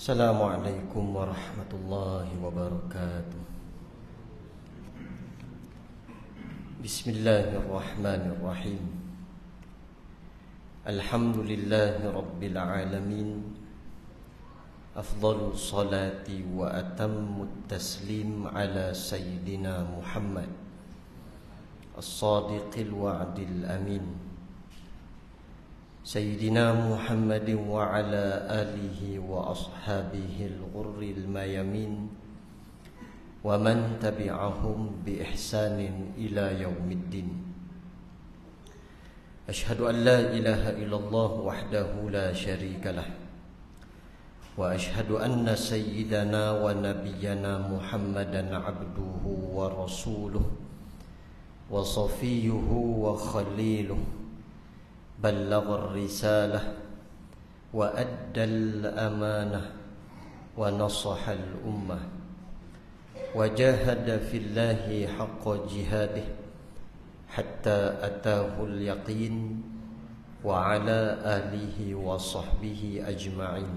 Assalamualaikum warahmatullahi wabarakatuh. Bismillahirrahmanirrahim. Alhamdulillahi rabbil alamin. Afdhalus salati wa atammut taslim ala sayyidina Muhammad as-sadiqil wa'dil amin, Sayyidina Muhammadin wa ala alihi wa ashabihi al-ghurril mayamin wa man tabi'ahum bi ihsanin ila yaumiddin. Ashhadu an la ilaha illallah wahdahu la syarika lah, wa ashhadu anna sayyidana wa nabiyyana Muhammadan abduhu wa rasuluh wa safiyuhu wa khaliluh, ballagha ar-risalah wa adda al-amanah wa nasaha al-ummah wa jahada fillahi haqqa jihadih hatta atahu al-yaqin wa ala alihi wa sahbihi ajma'in.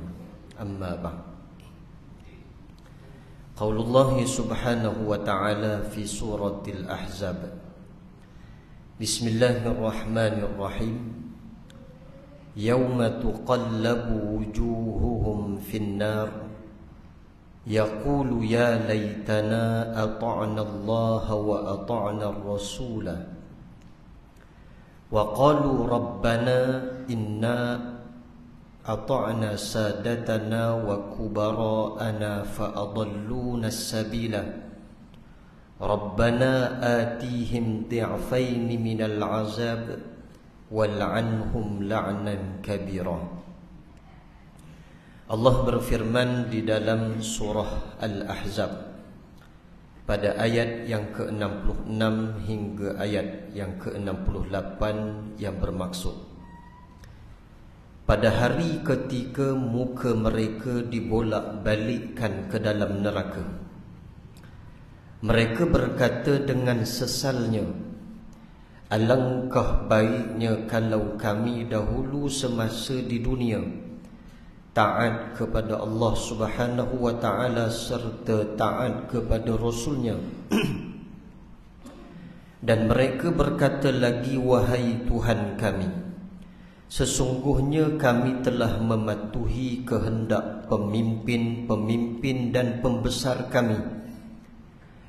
Amma ba'd. Qaulullah subhanahu wa ta'ala fi suratil Ahzab. Bismillahirrahmanirrahim. Yawma tuqallabu wujuhuhum finnar yaqulu ya laytana ata'na Allah wa ata'na ar-rasula wa qalu rabbana inna ata'na sadatana wa kubara'ana fa adalluna as-sabila rabbana atihim di'faini minal 'azab wal'anhum la'nan kabira. Allah berfirman di dalam surah Al-Ahzab pada ayat yang ke-66 hingga ayat yang ke-68 yang bermaksud, pada hari ketika muka mereka dibolak-balikkan ke dalam neraka, mereka berkata dengan sesalnya, alangkah baiknya kalau kami dahulu semasa di dunia taat kepada Allah Subhanahu wa ta'ala serta taat kepada Rasulnya. Dan mereka berkata lagi, wahai Tuhan kami, sesungguhnya kami telah mematuhi kehendak pemimpin-pemimpin dan pembesar kami,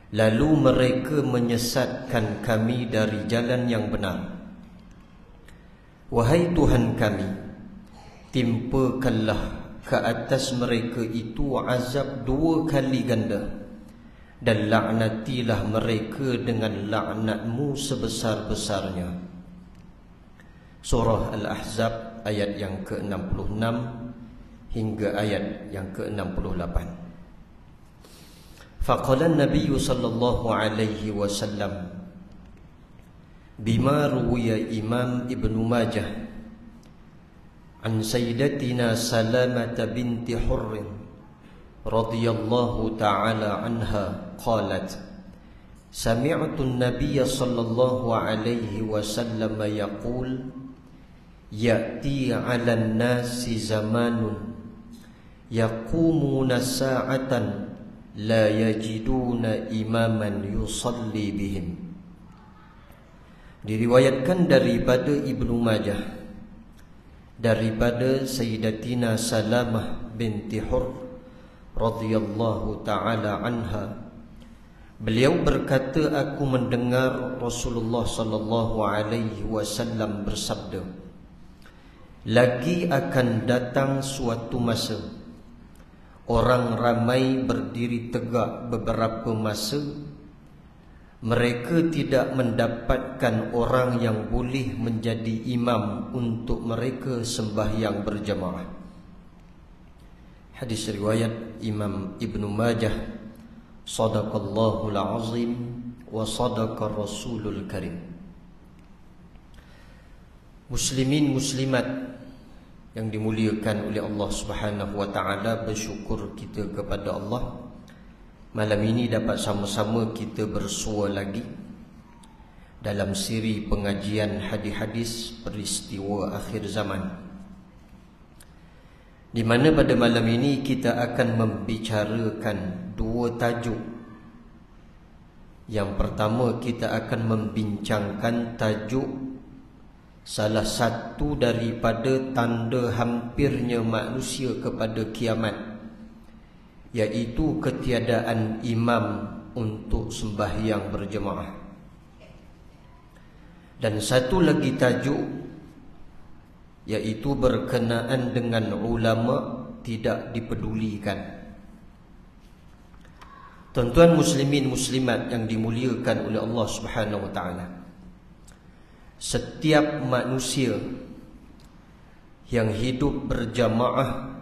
lalu mereka menyesatkan kami dari jalan yang benar. Wahai Tuhan kami, timpakanlah ke atas mereka itu azab 2 kali ganda, dan laknatilah mereka dengan laknat-Mu sebesar-besarnya. Surah Al-Ahzab ayat yang ke-66 hingga ayat yang ke-68. Faqala an-nabiy sallallahu alaihi wasallam bima ruwiya Imam Ibnu Majah an sayyidatina Salamah binti Hurr radhiyallahu ta'ala anha qalat sami'tu an-nabiy sallallahu alaihi wasallam yaqul ya'ti 'ala an-nasi zamanun yaqumuna sa'atan la yajiduna imaman yusalli bihim. Diriwayatkan daripada Ibnu Majah daripada Sayyidatina Salamah binti Hurr radhiyallahu ta'ala anha, beliau berkata, aku mendengar Rasulullah sallallahu alaihi wasallam bersabda, lagi akan datang suatu masa orang ramai berdiri tegak beberapa masa, mereka tidak mendapatkan orang yang boleh menjadi imam untuk mereka sembahyang berjamaah. Hadis riwayat Imam Ibnu Majah. Sadaqallahul azim wa sadaqa Rasulul Karim. Muslimin muslimat yang dimuliakan oleh Allah Subhanahu wa ta'ala, bersyukur kita kepada Allah, malam ini dapat sama-sama kita bersua lagi dalam siri pengajian hadis-hadis peristiwa akhir zaman. di mana pada malam ini kita akan membicarakan dua tajuk. Yang pertama, kita akan membincangkan tajuk salah satu daripada tanda hampirnya manusia kepada kiamat, iaitu ketiadaan imam untuk sembahyang berjemaah. Dan satu lagi tajuk, iaitu berkenaan dengan ulama tidak dipedulikan. Tuan-tuan muslimin muslimat yang dimuliakan oleh Allah Subhanahu wa taala, setiap manusia yang hidup berjamaah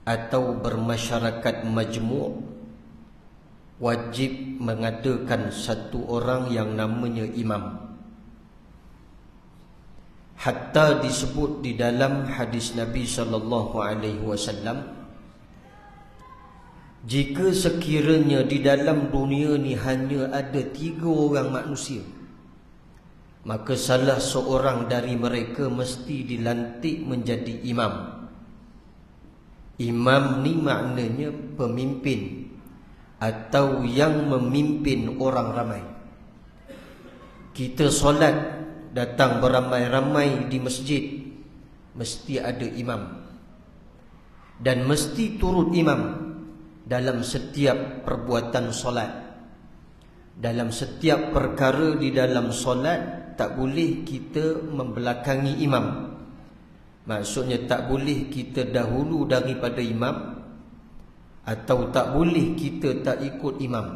atau bermasyarakat majmu' wajib mengadakan satu orang yang namanya imam. Hatta disebut di dalam hadis Nabi sallallahu alaihi wasallam, jika sekiranya di dalam dunia ni hanya ada 3 orang manusia, maka salah seorang dari mereka mesti dilantik menjadi imam. Imam ni maknanya pemimpin atau yang memimpin orang ramai. Kita solat, datang beramai-ramai di masjid, mesti ada imam, dan mesti turut imam dalam setiap perbuatan solat. Dalam setiap perkara di dalam solat, tak boleh kita membelakangi imam. Maksudnya tak boleh kita dahulu daripada imam, atau tak boleh kita tak ikut imam.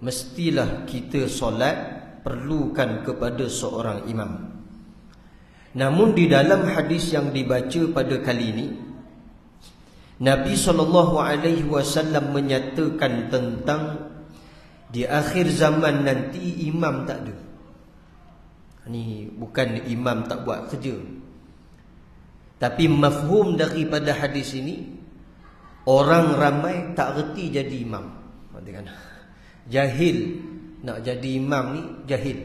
Mestilah kita solat perlukan kepada seorang imam. Namun di dalam hadis yang dibaca pada kali ini, Nabi SAW menyatakan tentang di akhir zaman nanti imam tak ada. Ini bukan imam tak buat kerja, tapi mafhum daripada hadis ini, orang ramai tak reti jadi imam. Jahil nak jadi imam ni, jahil.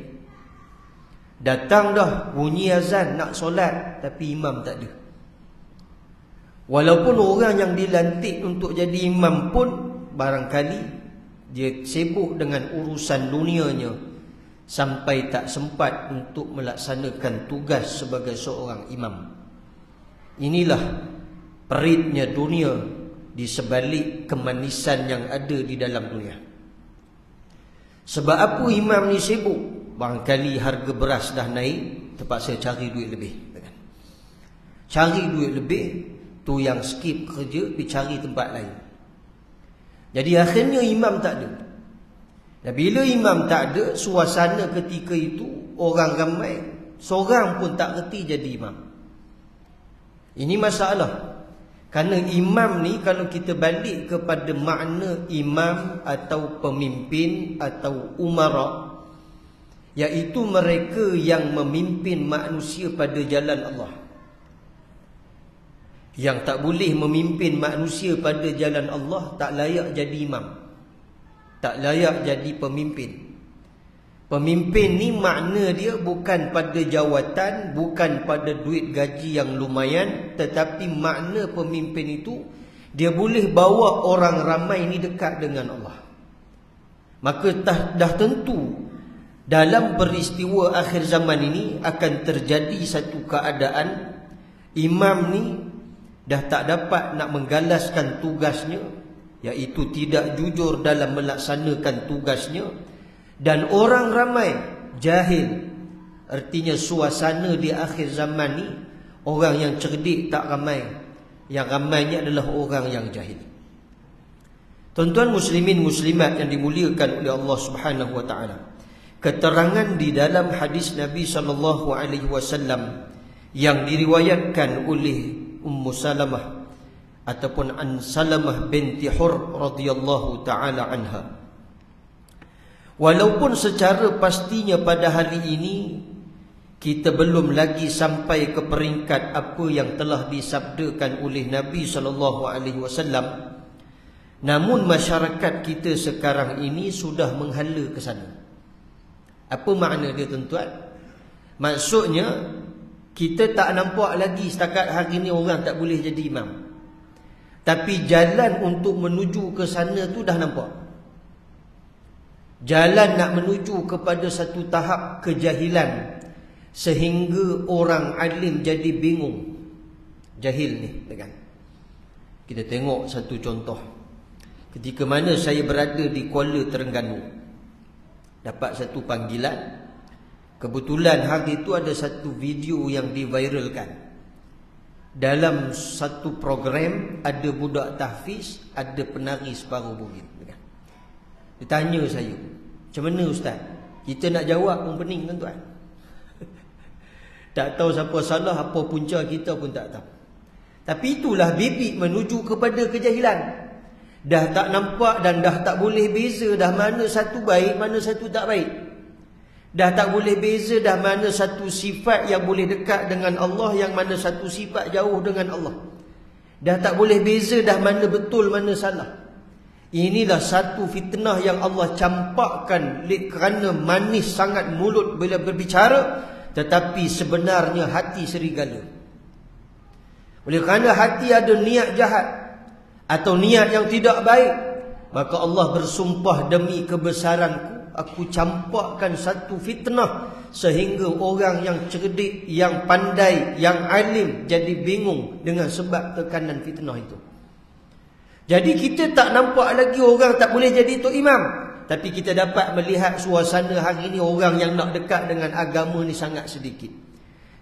Datang dah bunyi azan nak solat, tapi imam tak ada. Walaupun orang yang dilantik untuk jadi imam pun barangkali dia sibuk dengan urusan dunianya sampai tak sempat untuk melaksanakan tugas sebagai seorang imam. Inilah peritnya dunia di sebalik kemanisan yang ada di dalam dunia. Sebab apa imam ni sibuk? Barangkali harga beras dah naik, terpaksa cari duit lebih. Cari duit lebih, tu yang skip kerja, pergi cari tempat lain. Jadi akhirnya imam tak ada. Dan bila imam tak ada, suasana ketika itu orang ramai, seorang pun tak reti jadi imam. Ini masalah. Kerana imam ni, kalau kita balik kepada makna imam atau pemimpin atau umara, iaitu mereka yang memimpin manusia pada jalan Allah. Yang tak boleh memimpin manusia pada jalan Allah tak layak jadi imam, tak layak jadi pemimpin. Pemimpin ni makna dia bukan pada jawatan, bukan pada duit gaji yang lumayan, tetapi makna pemimpin itu dia boleh bawa orang ramai ni dekat dengan Allah. Maka dah tentu dalam peristiwa akhir zaman ini akan terjadi satu keadaan imam ni dah tak dapat nak menggalaskan tugasnya, iaitu tidak jujur dalam melaksanakan tugasnya. Dan orang ramai jahil. Artinya suasana di akhir zaman ni, orang yang cerdik tak ramai, yang ramainya adalah orang yang jahil. Tuan-tuan muslimin muslimat yang dimuliakan oleh Allah Subhanahu wa taala, keterangan di dalam hadis Nabi SAW yang diriwayatkan oleh Ummu Salamah ataupun An Salamah binti Hur radhiyallahu taala anha. Walaupun secara pastinya pada hari ini kita belum lagi sampai ke peringkat apa yang telah disabdakan oleh Nabi SAW, namun masyarakat kita sekarang ini sudah menghala ke sana. Apa makna dia tuan-tuan? Maksudnya kita tak nampak lagi setakat hari ini orang tak boleh jadi imam. Tapi jalan untuk menuju ke sana tu dah nampak. Jalan nak menuju kepada satu tahap kejahilan, sehingga orang alim jadi bingung. Jahil ni, kan? Kita tengok satu contoh. Ketika mana saya berada di Kuala Terengganu, dapat satu panggilan. Kebetulan hari itu ada satu video yang diviralkan. Dalam satu program ada budak tahfiz, ada penari separuh bukit. Dia tanya saya, macam mana ustaz? Kita nak jawab pun pening kan tuan? Tak tahu siapa salah, apa punca kita pun tak tahu. Tapi itulah bibit menuju kepada kejahilan. Dah tak nampak dan dah tak boleh beza dah mana satu baik, mana satu tak baik. Dah tak boleh beza dah mana satu sifat yang boleh dekat dengan Allah, yang mana satu sifat jauh dengan Allah. Dah tak boleh beza dah mana betul, mana salah. Inilah satu fitnah yang Allah campakkan kerana manis sangat mulut bila berbicara, tetapi sebenarnya hati serigala. Oleh kerana hati ada niat jahat atau niat yang tidak baik, maka Allah bersumpah, demi kebesaranku aku campakkan satu fitnah sehingga orang yang cerdik, yang pandai, yang alim jadi bingung dengan sebab tekanan fitnah itu. Jadi kita tak nampak lagi orang tak boleh jadi tok imam, tapi kita dapat melihat suasana hari ini orang yang nak dekat dengan agama ni sangat sedikit.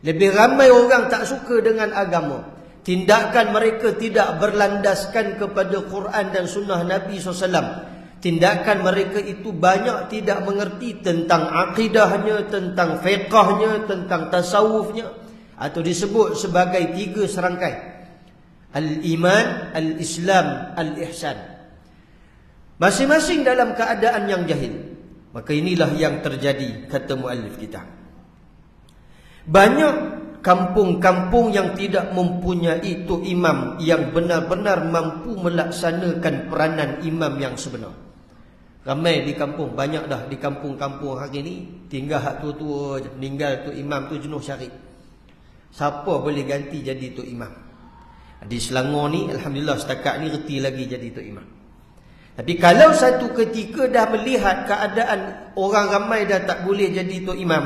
Lebih ramai orang tak suka dengan agama. Tindakan mereka tidak berlandaskan kepada Quran dan sunnah Nabi SAW. Tindakan mereka itu banyak tidak mengerti tentang akidahnya, tentang fiqahnya, tentang tasawufnya, atau disebut sebagai 3 serangkai: al-iman, al-islam, al-ihsan. Masing-masing dalam keadaan yang jahil. Maka inilah yang terjadi, kata muallif kita. Banyak kampung-kampung yang tidak mempunyai tok imam yang benar-benar mampu melaksanakan peranan imam yang sebenar. Ramai di kampung, banyak dah di kampung-kampung hari ni, tinggal hak tua-tua je, meninggal tok imam tu jenuh syarif. Siapa boleh ganti jadi tok imam? Di Selangor ni alhamdulillah setakat ni reti lagi jadi tok imam. Tapi kalau satu ketika dah melihat keadaan orang ramai dah tak boleh jadi tok imam,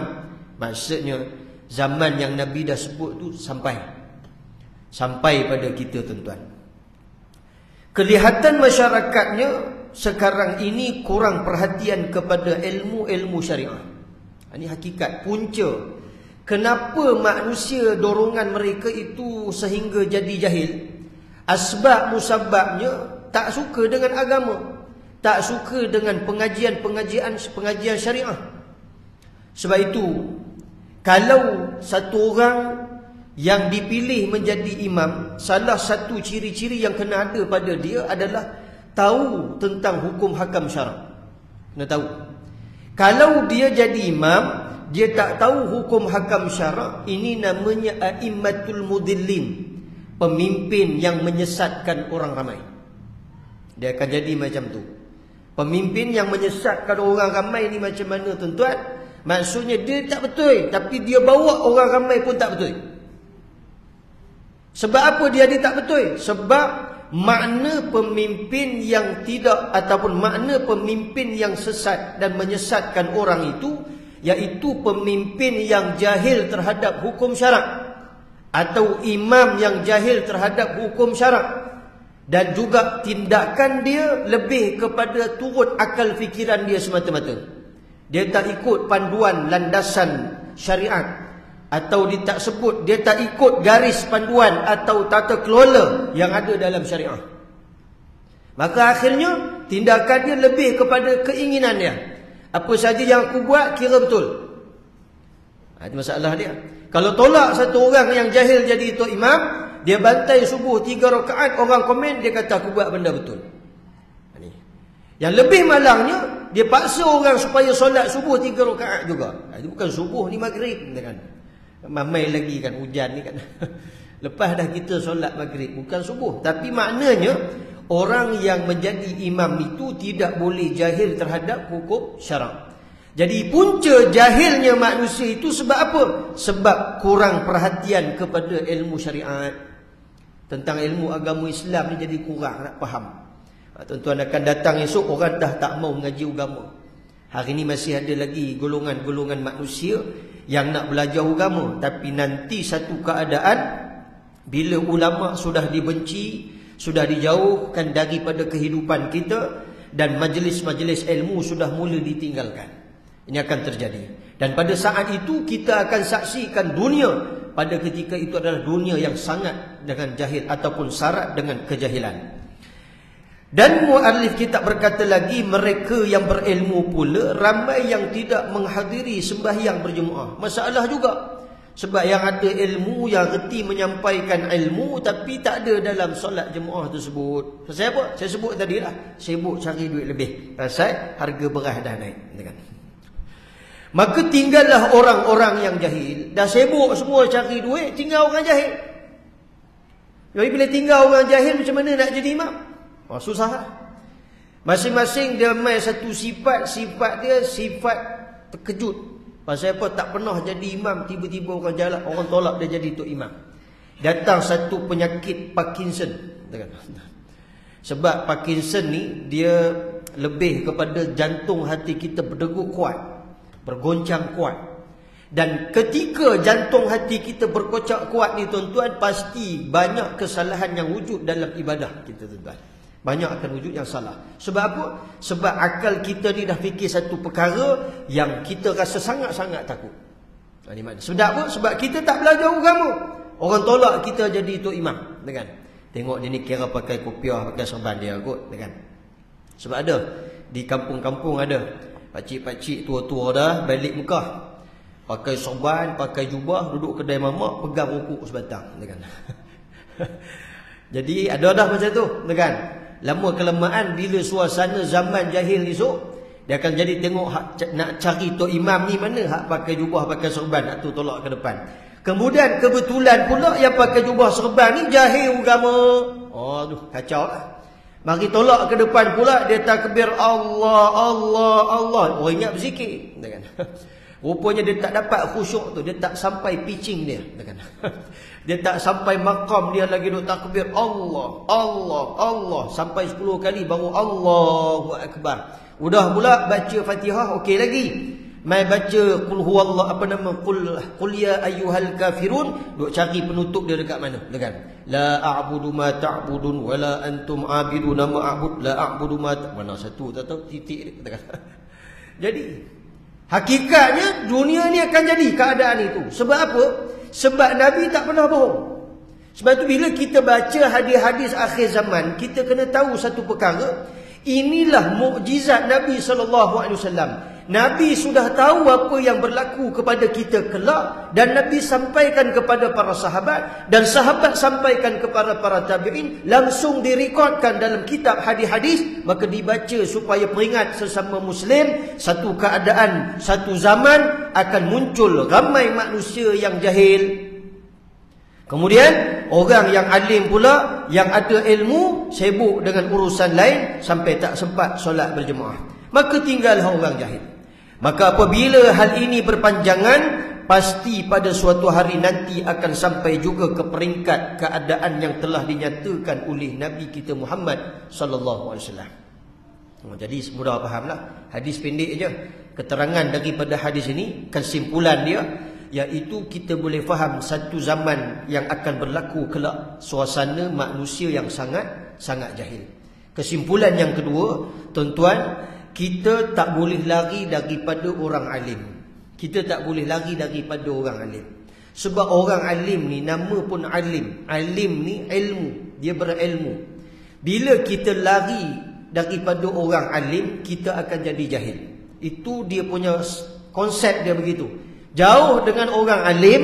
maksudnya zaman yang Nabi dah sebut tu sampai pada kita tuan-tuan. Kelihatan masyarakatnya sekarang ini kurang perhatian kepada ilmu-ilmu syariah. Ini hakikat, punca kenapa manusia dorongan mereka itu sehingga jadi jahil. Asbab musababnya tak suka dengan agama, tak suka dengan pengajian syariah. Sebab itu kalau satu orang yang dipilih menjadi imam, salah satu ciri-ciri yang kena ada pada dia adalah tahu tentang hukum hakam syarak. Kena tahu. Kalau dia jadi imam, dia tak tahu hukum hakam syarak, ini namanya a'immatul mudillin, pemimpin yang menyesatkan orang ramai. Dia akan jadi macam tu. Pemimpin yang menyesatkan orang ramai ni macam mana tuan-tuan? Maksudnya dia tak betul, tapi dia bawa orang ramai pun tak betul. Sebab apa dia tak betul? Sebab makna pemimpin yang tidak, ataupun makna pemimpin yang sesat dan menyesatkan orang itu, iaitu pemimpin yang jahil terhadap hukum syarak, atau imam yang jahil terhadap hukum syarak. Dan juga tindakan dia lebih kepada turut akal fikiran dia semata-mata. Dia tak ikut panduan landasan syariat, atau dia tak sebut, dia tak ikut garis panduan atau tata kelola yang ada dalam syariah. Maka akhirnya tindakan dia lebih kepada keinginan dia. Apa saja yang aku buat kira betul. Itu masalah dia. Kalau tolak satu orang yang jahil jadi tok imam, dia bantai subuh 3 rakaat, orang komen dia kata aku buat benda betul. Yang lebih malangnya, dia paksa orang supaya solat subuh 3 rakaat juga. Itu bukan subuh ni maghrib kan. Mamai lagi kan hujan ni kan. Lepas dah kita solat maghrib, bukan subuh. Tapi maknanya orang yang menjadi imam itu tidak boleh jahil terhadap hukum syarak. Jadi punca jahilnya manusia itu sebab apa? Sebab kurang perhatian kepada ilmu syariat. tentang ilmu agama Islam ni jadi kurang nak faham. Tuan-tuan akan datang esok, orang dah tak mau mengaji agama. Hari ni masih ada lagi golongan-golongan manusia yang nak belajar agama, tapi nanti satu keadaan bila ulama sudah dibenci, sudah dijauhkan daripada kehidupan kita, dan majlis-majlis ilmu sudah mula ditinggalkan. Ini akan terjadi. Dan pada saat itu kita akan saksikan dunia pada ketika itu adalah dunia yang sangat dengan jahil ataupun syarat dengan kejahilan. Dan muallif kitab berkata lagi, mereka yang berilmu pula ramai yang tidak menghadiri sembahyang berjemaah. Masalah juga. Sebab yang ada ilmu, yang reti menyampaikan ilmu, tapi tak ada dalam solat jemaah tersebut. Pasal apa? Saya sebut tadi lah, sibuk cari duit lebih. Pasal harga beras dah naik. Maka tinggallah orang-orang yang jahil. Dah sibuk semua cari duit, tinggal orang jahil. Jadi bila tinggal orang jahil, macam mana nak jadi imam? Susah lah. Masing-masing dia main satu sifat. Sifat dia sifat terkejut. Pasal apa? Tak pernah jadi imam, tiba-tiba orang jalan, orang tolak dia jadi tok imam. Datang satu penyakit Parkinson. Sebab Parkinson ni dia lebih kepada jantung hati kita berdegup kuat, bergoncang kuat. Dan ketika jantung hati kita berkocak kuat ni tuan-tuan, pasti banyak kesalahan yang wujud dalam ibadah kita tuan-tuan. Banyak akan wujud yang salah. Sebab apa? Sebab akal kita ni dah fikir satu perkara yang kita rasa sangat-sangat takut. Ini makna. Sebab apa? Sebab kita tak belajar agama. Orang tolak kita jadi tok imam. Tengok dia ni kira pakai kopiah, pakai serban dia kot. Sebab ada. Di kampung-kampung ada. Pakcik-pakcik tua-tua dah balik Mekah. Pakai serban, pakai jubah, duduk kedai mamak, pegang rukuk sebatang. Jadi ada dah macam tu. Lama kelamaan bila suasana zaman jahil esok, dia akan jadi tengok nak cari tok imam ni mana hak pakai jubah, pakai serban, nak tu tolak ke depan. Kemudian kebetulan pula yang pakai jubah serban ni jahil agama. Aduh, kacau lah. Mari tolak ke depan pula, dia takbir Allah, Allah, Allah. Oh, ingat berzikir. Rupanya dia tak dapat khusyuk tu, dia tak sampai pitching dia. Dia tak sampai makam dia lagi duk takbir Allah, Allah, Allah sampai 10 kali baru Allahu Akbar. Udah pula baca Fatihah okey lagi. Mai baca qul huwallahu qul ya ayyuhal kafirun, duk cari penutup dia dekat mana? La a'budu ma ta'budun wa la antum 'abiduna ma a'bud la a'budu ma mana satu tak tahu titik dia. Jadi hakikatnya dunia ni akan jadi keadaan itu. Sebab apa? Sebab Nabi tak pernah bohong. Sebab tu bila kita baca hadis-hadis akhir zaman, kita kena tahu satu perkara. Inilah mukjizat Nabi SAW. Nabi sudah tahu apa yang berlaku kepada kita kelak, dan Nabi sampaikan kepada para sahabat, dan sahabat sampaikan kepada para tabi'in, langsung direkodkan dalam kitab hadis-hadis. Maka dibaca supaya peringat sesama Muslim, satu keadaan, satu zaman akan muncul ramai manusia yang jahil. Kemudian orang yang alim pula, yang ada ilmu, sibuk dengan urusan lain sampai tak sempat solat berjemaah. Maka tinggallah orang jahil. Maka apabila hal ini berpanjangan, pasti pada suatu hari nanti akan sampai juga ke peringkat keadaan yang telah dinyatakan oleh Nabi kita Muhammad sallallahu alaihi wasallam. Jadi mudah fahamlah. Hadis pendek aja. Keterangan daripada hadis ini, kesimpulan dia, iaitu kita boleh faham satu zaman yang akan berlaku kelak, suasana manusia yang sangat jahil. Kesimpulan yang kedua, tuan-tuan, kita tak boleh lari daripada orang alim. Kita tak boleh lari daripada orang alim. Sebab orang alim ni, nama pun alim. Alim ni ilmu, dia berilmu. Bila kita lari daripada orang alim, kita akan jadi jahil. Itu dia punya konsep dia begitu. Jauh dengan orang alim,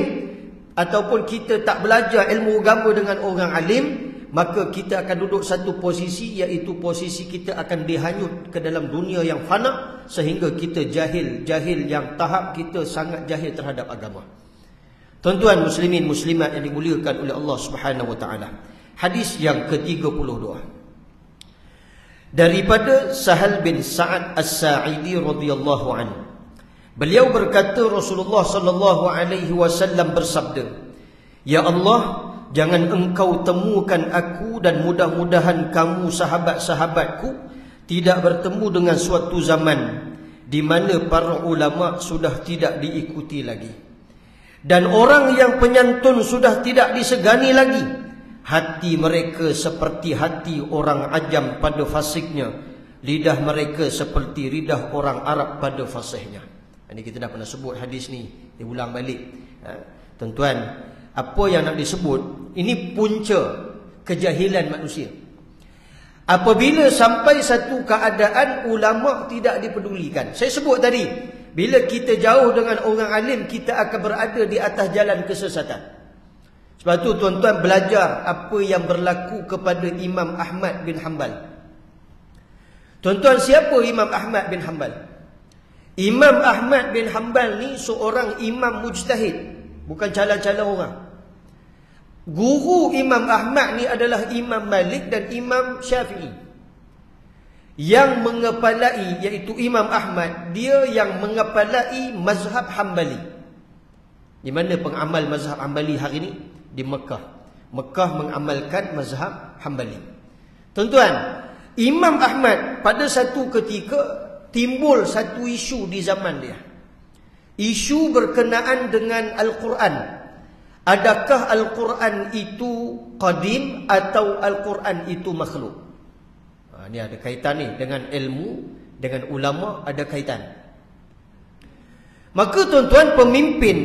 ataupun kita tak belajar ilmu agama dengan orang alim, maka kita akan duduk satu posisi, iaitu posisi kita akan dihanyut ke dalam dunia yang fana, sehingga kita jahil yang tahap kita sangat jahil terhadap agama. Tuan-tuan muslimin muslimat yang dimuliakan oleh Allah Subhanahu wa taala. Hadis yang ke-32. Daripada Sahal bin Sa'ad As-Sa'idi radhiyallahu anhu. Beliau berkata, Rasulullah sallallahu alaihi wasallam bersabda, "Ya Allah, jangan engkau temukan aku dan mudah-mudahan kamu sahabat-sahabatku tidak bertemu dengan suatu zaman di mana para ulama sudah tidak diikuti lagi, dan orang yang penyantun sudah tidak disegani lagi. Hati mereka seperti hati orang ajam pada fasiknya, lidah mereka seperti lidah orang Arab pada fasihnya. Ini kita dah pernah sebut hadis ni, diulang balik. Tuan-tuan, apa yang nak disebut, ini punca kejahilan manusia. Apabila sampai satu keadaan ulama tidak dipedulikan. Saya sebut tadi, bila kita jauh dengan orang alim, kita akan berada di atas jalan kesesatan. Sebab tu tuan-tuan belajar apa yang berlaku kepada Imam Ahmad bin Hanbal. Tuan-tuan, siapa Imam Ahmad bin Hanbal? Imam Ahmad bin Hanbal ni seorang imam mujtahid, bukan cala-cala orang. Guru Imam Ahmad ni adalah Imam Malik dan Imam Syafi'i. Yang mengepalai, iaitu Imam Ahmad, dia yang mengepalai mazhab Hanbali. Di mana pengamal mazhab Hanbali hari ini? Di Mekah. Mekah mengamalkan mazhab Hanbali. Tuan-tuan, Imam Ahmad pada satu ketika timbul satu isu di zaman dia. Isu berkenaan dengan Al-Quran. Adakah Al-Quran itu qadim atau Al-Quran itu makhluk? Ini ada kaitan ni dengan ilmu, dengan ulama ada kaitan. Maka tuan-tuan, pemimpin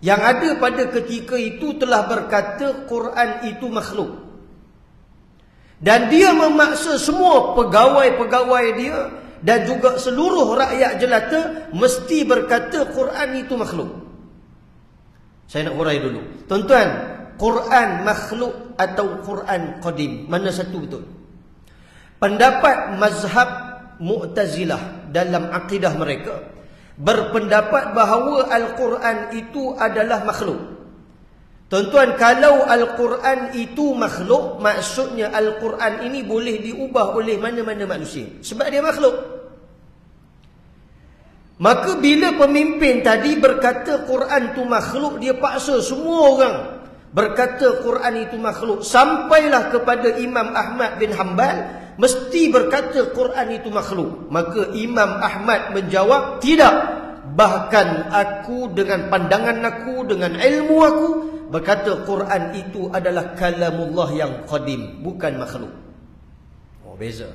yang ada pada ketika itu telah berkata Quran itu makhluk. Dan dia memaksa semua pegawai-pegawai dia dan juga seluruh rakyat jelata mesti berkata Quran itu makhluk. Saya nak urai dulu. Tuan-tuan, Quran makhluk atau Quran qadim, mana satu betul? Pendapat mazhab Mu'tazilah dalam akidah mereka berpendapat bahawa Al-Quran itu adalah makhluk. Tuan-tuan, kalau Al-Quran itu makhluk, maksudnya Al-Quran ini boleh diubah oleh mana-mana manusia, sebab dia makhluk. Maka bila pemimpin tadi berkata Quran itu makhluk, dia paksa semua orang berkata Quran itu makhluk. Sampailah kepada Imam Ahmad bin Hanbal, mesti berkata Quran itu makhluk. Maka Imam Ahmad menjawab, tidak. Bahkan aku dengan pandangan aku, dengan ilmu aku, berkata Quran itu adalah kalamullah yang qadim, bukan makhluk. Oh, beza.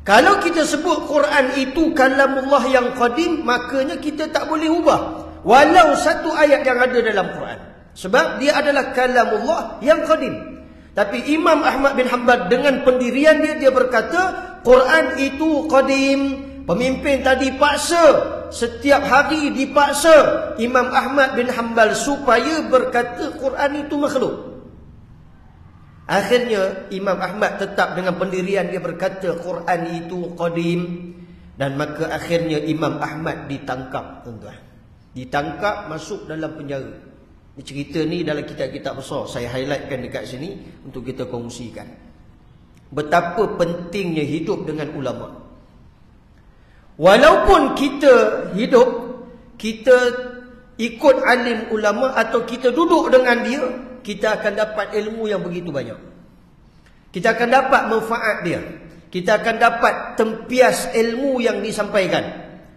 Kalau kita sebut Quran itu kalamullah yang qadim, makanya kita tak boleh ubah walau satu ayat yang ada dalam Quran, sebab dia adalah kalamullah yang qadim. Tapi Imam Ahmad bin Hanbal dengan pendirian dia berkata Quran itu qadim. Pemimpin tadi paksa, setiap hari dipaksa Imam Ahmad bin Hanbal supaya berkata Quran itu makhluk. Akhirnya Imam Ahmad tetap dengan pendirian dia berkata Quran itu qadim. Dan maka akhirnya Imam Ahmad ditangkap, tuan-tuan. Ditangkap, masuk dalam penjara. Cerita ni dalam kitab-kitab besar, saya highlightkan dekat sini untuk kita kongsikan. Betapa pentingnya hidup dengan ulama. Walaupun kita hidup, kita ikut alim ulama atau kita duduk dengan dia, kita akan dapat ilmu yang begitu banyak. Kita akan dapat manfaat dia. Kita akan dapat tempias ilmu yang disampaikan.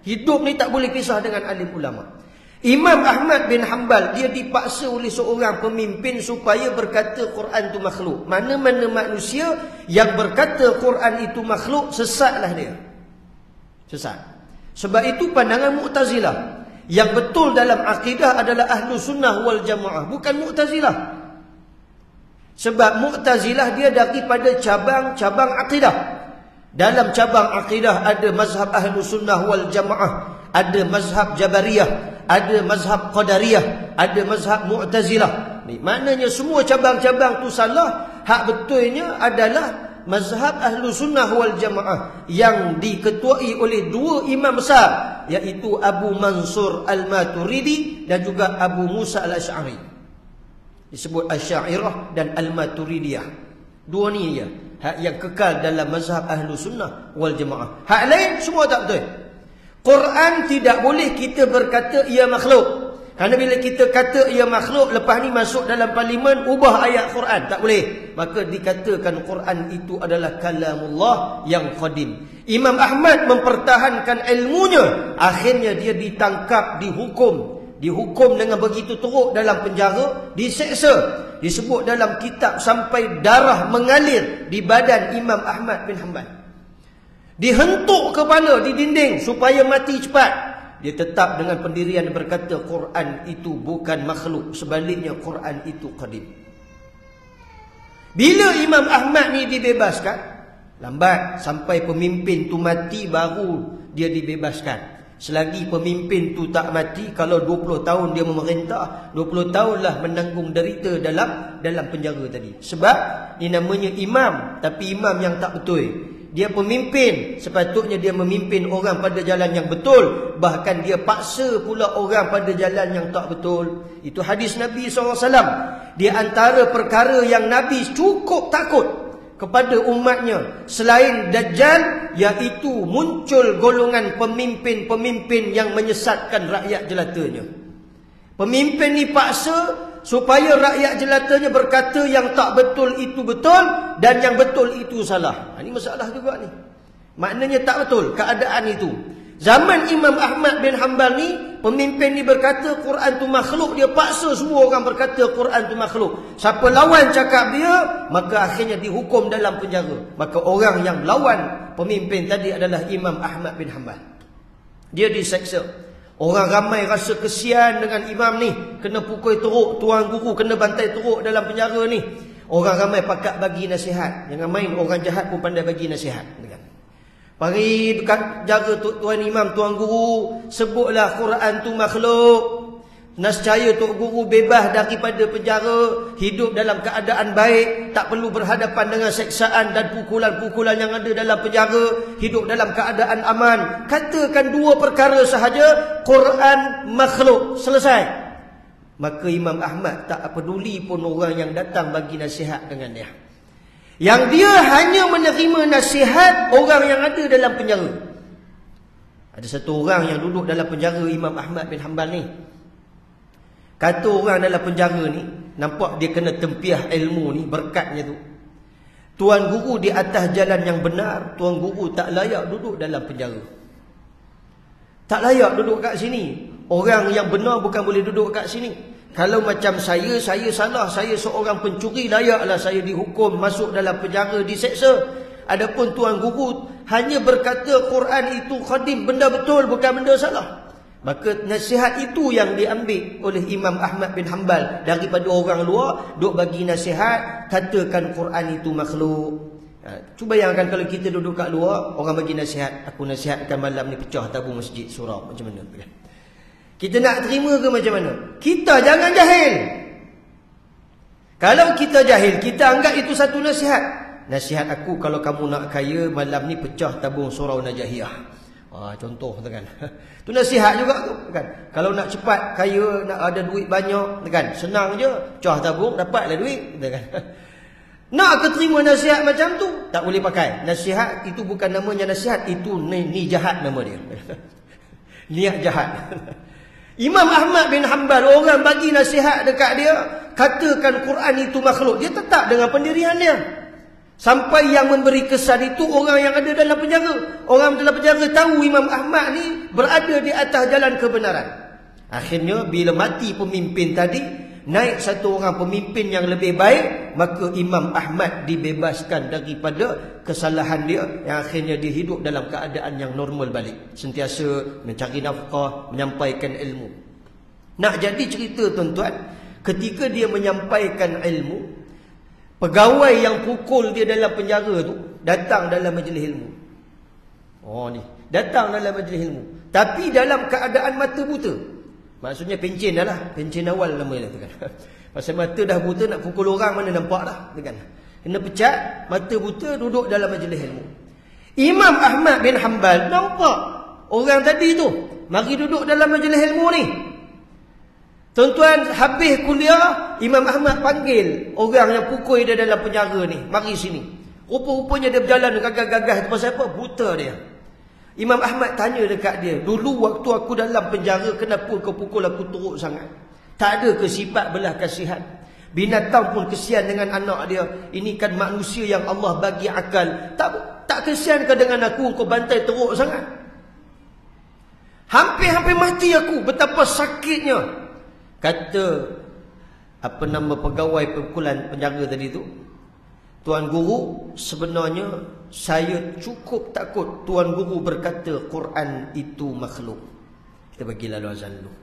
Hidup ni tak boleh pisah dengan alim ulama. Imam Ahmad bin Hanbal, dia dipaksa oleh seorang pemimpin supaya berkata Quran itu makhluk. Mana-mana manusia yang berkata Quran itu makhluk, sesatlah dia. Sesat. Sebab itu pandangan Mu'tazilah. Yang betul dalam akidah adalah Ahlu Sunnah wal Jamaah, bukan Mu'tazilah. Sebab Mu'tazilah dia daripada cabang-cabang akidah. Dalam cabang akidah ada mazhab Ahlu Sunnah wal Jamaah, ada mazhab Jabariyah, ada mazhab Qadariyah, ada mazhab Mu'tazilah. Maknanya semua cabang-cabang tu salah. Hak betulnya adalah mazhab Ahlu Sunnah wal Jamaah yang diketuai oleh dua imam besar, iaitu Abu Mansur Al-Maturidi dan juga Abu Musa Al-Ash'ari. Disebut Asy'ariyah dan Al-Maturidiyah. Dua ni ya, hak yang kekal dalam mazhab Ahlu Sunnah wal Jamaah. Hak lain semua tak betul. Quran tidak boleh kita berkata ia makhluk. Kerana bila kita kata ia makhluk, lepas ni masuk dalam parlimen, ubah ayat Quran. Tak boleh. Maka dikatakan Quran itu adalah kalamullah yang qadim. Imam Ahmad mempertahankan ilmunya. Akhirnya dia ditangkap, dihukum. Dihukum dengan begitu teruk dalam penjara, diseksa. Disebut dalam kitab sampai darah mengalir di badan Imam Ahmad bin Hanbal. Dihentuk kepala di dinding supaya mati cepat. Dia tetap dengan pendirian berkata Quran itu bukan makhluk, sebaliknya Quran itu qadim. Bila Imam Ahmad ni dibebaskan, lambat, sampai pemimpin tu mati baru dia dibebaskan. Selagi pemimpin tu tak mati, kalau 20 tahun dia memerintah, 20 tahunlah menanggung derita dalam penjara tadi. Sebab ni namanya imam, tapi imam yang tak betul. Dia pemimpin, sepatutnya dia memimpin orang pada jalan yang betul. Bahkan dia paksa pula orang pada jalan yang tak betul. Itu hadis Nabi SAW. Di antara perkara yang Nabi cukup takut kepada umatnya selain Dajjal, iaitu muncul golongan pemimpin-pemimpin yang menyesatkan rakyat jelatanya. Pemimpin ni paksa supaya rakyat jelatanya berkata yang tak betul itu betul dan yang betul itu salah. Ini masalah juga ni. Maknanya tak betul keadaan itu. Zaman Imam Ahmad bin Hanbal ni, pemimpin ni berkata Quran tu makhluk, dia paksa semua orang berkata Quran tu makhluk. Siapa lawan cakap dia, maka akhirnya dihukum dalam penjara. Maka orang yang lawan pemimpin tadi adalah Imam Ahmad bin Hanbal. Dia diseksa. Orang ramai rasa kesian dengan imam ni, kena pukul teruk, tuan guru kena bantai teruk dalam penjara ni. Orang ramai pakat bagi nasihat. Jangan main, orang jahat pun pandai bagi nasihat. Mari dekat jaga tuan imam, tuan guru, sebutlah Quran tu makhluk. Nescaya Tok Guru bebas daripada penjara, hidup dalam keadaan baik, tak perlu berhadapan dengan seksaan dan pukulan-pukulan yang ada dalam penjara, hidup dalam keadaan aman. Katakan dua perkara sahaja, Quran makhluk, selesai. Maka Imam Ahmad tak peduli pun orang yang datang bagi nasihat dengan dia. Yang dia hanya menerima nasihat orang yang ada dalam penjara. Ada satu orang yang duduk dalam penjara Imam Ahmad bin Hanbal ni. Kata orang dalam penjara ni, nampak dia kena tempiah ilmu ni, berkatnya tu. Tuan guru di atas jalan yang benar, tuan guru tak layak duduk dalam penjara. Tak layak duduk kat sini. Orang yang benar bukan boleh duduk kat sini. Kalau macam saya salah, saya seorang pencuri, layaklah saya dihukum, masuk dalam penjara, diseksa. Adapun tuan guru hanya berkata Quran itu qadim, benda betul bukan benda salah. Maka nasihat itu yang diambil oleh Imam Ahmad bin Hanbal daripada orang luar, duk bagi nasihat, katakan Quran itu makhluk. Cuba bayangkan kalau kita duduk kat luar, orang bagi nasihat, aku nasihatkan malam ni pecah tabung masjid surau, macam mana? Kita nak terima ke macam mana? Kita jangan jahil. Kalau kita jahil, kita anggap itu satu nasihat. Nasihat aku, kalau kamu nak kaya, malam ni pecah tabung surau Najahiyah. Contoh kan. Tu nasihat juga tu kan. Kalau nak cepat kaya, nak ada duit banyak kan, senang je, cah tabung dapatlah duit kan. Nak ke terima nasihat macam tu? Tak boleh pakai. Nasihat itu bukan namanya nasihat, itu ni jahat nama dia. Niat jahat. Imam Ahmad bin Hanbal, orang bagi nasihat dekat dia, katakan Quran itu makhluk, dia tetap dengan pendirian dia. Sampai yang memberi kesan itu orang yang ada dalam penjara. Orang dalam penjara tahu Imam Ahmad ni berada di atas jalan kebenaran. Akhirnya bila mati pemimpin tadi, naik satu orang pemimpin yang lebih baik, maka Imam Ahmad dibebaskan daripada kesalahan dia, yang akhirnya dia hidup dalam keadaan yang normal balik, sentiasa mencari nafkah, menyampaikan ilmu. Nak jadi cerita tuan-tuan, ketika dia menyampaikan ilmu, pegawai yang pukul dia dalam penjara tu datang dalam majlis ilmu. Datang dalam majlis ilmu, tapi dalam keadaan mata buta. Maksudnya pencen dah lah, pencen awal nama dia tu kan. Pasal mata dah buta, nak pukul orang mana nampak dah kan. Kena pecat, mata buta, duduk dalam majlis ilmu. Imam Ahmad bin Hanbal nampak orang tadi tu mari duduk dalam majlis ilmu ni. Tuan-tuan, habis kuliah, Imam Ahmad panggil orang yang pukul dia dalam penjara ni, mari sini. Rupa-rupanya dia berjalan gagah-gagah tu, pasal apa? Buta dia. Imam Ahmad tanya dekat dia, dulu waktu aku dalam penjara, kenapa kau pukul aku teruk sangat? Tak ada ke sifat belah kasihan? Binatang pun kesian dengan anak dia. Ini kan manusia yang Allah bagi akal. Tak kesian ke dengan aku, kau bantai teruk sangat? Hampir-hampir mati aku, betapa sakitnya. Kata pegawai pukulan penjara tadi tu, Tuan Guru, sebenarnya saya cukup takut Tuan Guru berkata Quran itu makhluk. Kita bagi lalu azan dulu.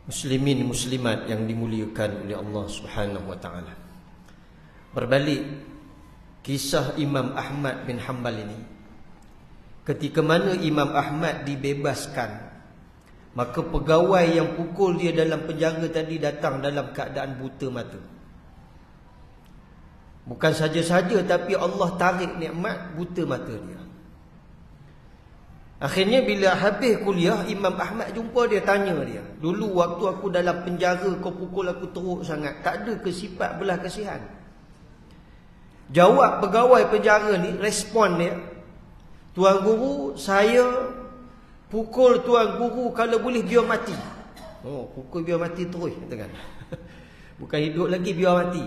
Muslimin muslimat yang dimuliakan oleh Allah Subhanahu wa taala. Berbalik kisah Imam Ahmad bin Hanbal ini, ketika mana Imam Ahmad dibebaskan, maka pegawai yang pukul dia dalam penjara tadi datang dalam keadaan buta mata. Bukan saja-saja, tapi Allah tarik nikmat buta mata dia. Akhirnya bila habis kuliah, Imam Ahmad jumpa dia, tanya dia, dulu waktu aku dalam penjara kau pukul aku teruk sangat, tak ada ke sifat belah kasihan? Jawab pegawai penjara ni, respon dia, Tuan Guru, saya pukul Tuan Guru kalau boleh biar mati. Oh, pukul biar mati terus, katakan. Bukan hidup lagi, biar mati.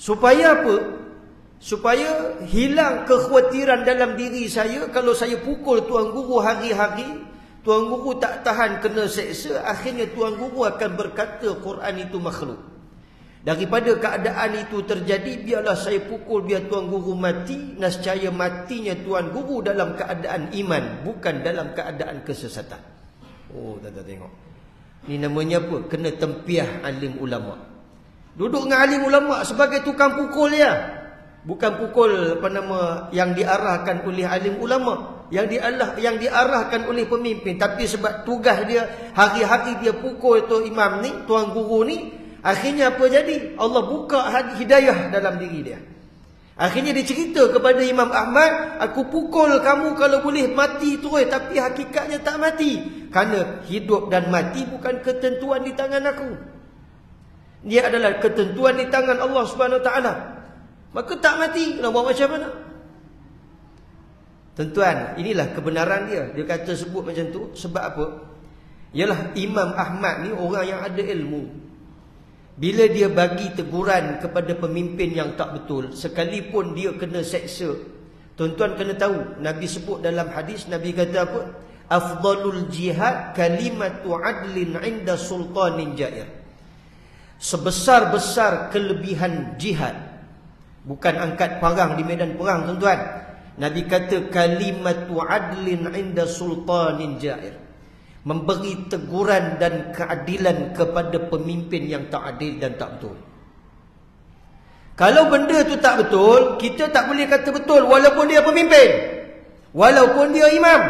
Supaya apa? Supaya hilang kekhawatiran dalam diri saya. Kalau saya pukul Tuan Guru hari-hari, Tuan Guru tak tahan kena seksa, akhirnya Tuan Guru akan berkata Quran itu makhluk. Daripada keadaan itu terjadi, biarlah saya pukul biar Tuan Guru mati. Nescaya matinya Tuan Guru dalam keadaan iman, bukan dalam keadaan kesesatan. Oh, tuan-tuan tengok. Ni namanya apa? Kena tempiah alim ulama. Duduk dengan alim ulama sebagai tukang pukul dia. Bukan pukul yang diarahkan oleh alim ulama, yang diarahkan oleh pemimpin. Tapi sebab tugas dia, hari-hari dia pukul tu imam ni, Tuan Guru ni, akhirnya apa jadi? Allah buka hidayah dalam diri dia. Akhirnya dia cerita kepada Imam Ahmad, aku pukul kamu kalau boleh mati terus, tapi hakikatnya tak mati. Kerana hidup dan mati bukan ketentuan di tangan aku. Dia adalah ketentuan di tangan Allah Subhanahu Wa Taala. Maka tak mati, nak buat macam mana? Tuan-tuan, inilah kebenaran dia. Dia kata sebut macam tu sebab apa? Ialah Imam Ahmad ni orang yang ada ilmu. Bila dia bagi teguran kepada pemimpin yang tak betul, sekalipun dia kena seksa, tuan-tuan kena tahu, Nabi sebut dalam hadis, Nabi kata apa? Afdalul jihad kalimatu adlin inda sultanin jair. Sebesar-besar kelebihan jihad, bukan angkat parang di medan perang, tuan-tuan. Nabi kata kalimatu adlin inda sultanin jair. Memberi teguran dan keadilan kepada pemimpin yang tak adil dan tak betul. Kalau benda tu tak betul, kita tak boleh kata betul walaupun dia pemimpin, walaupun dia imam.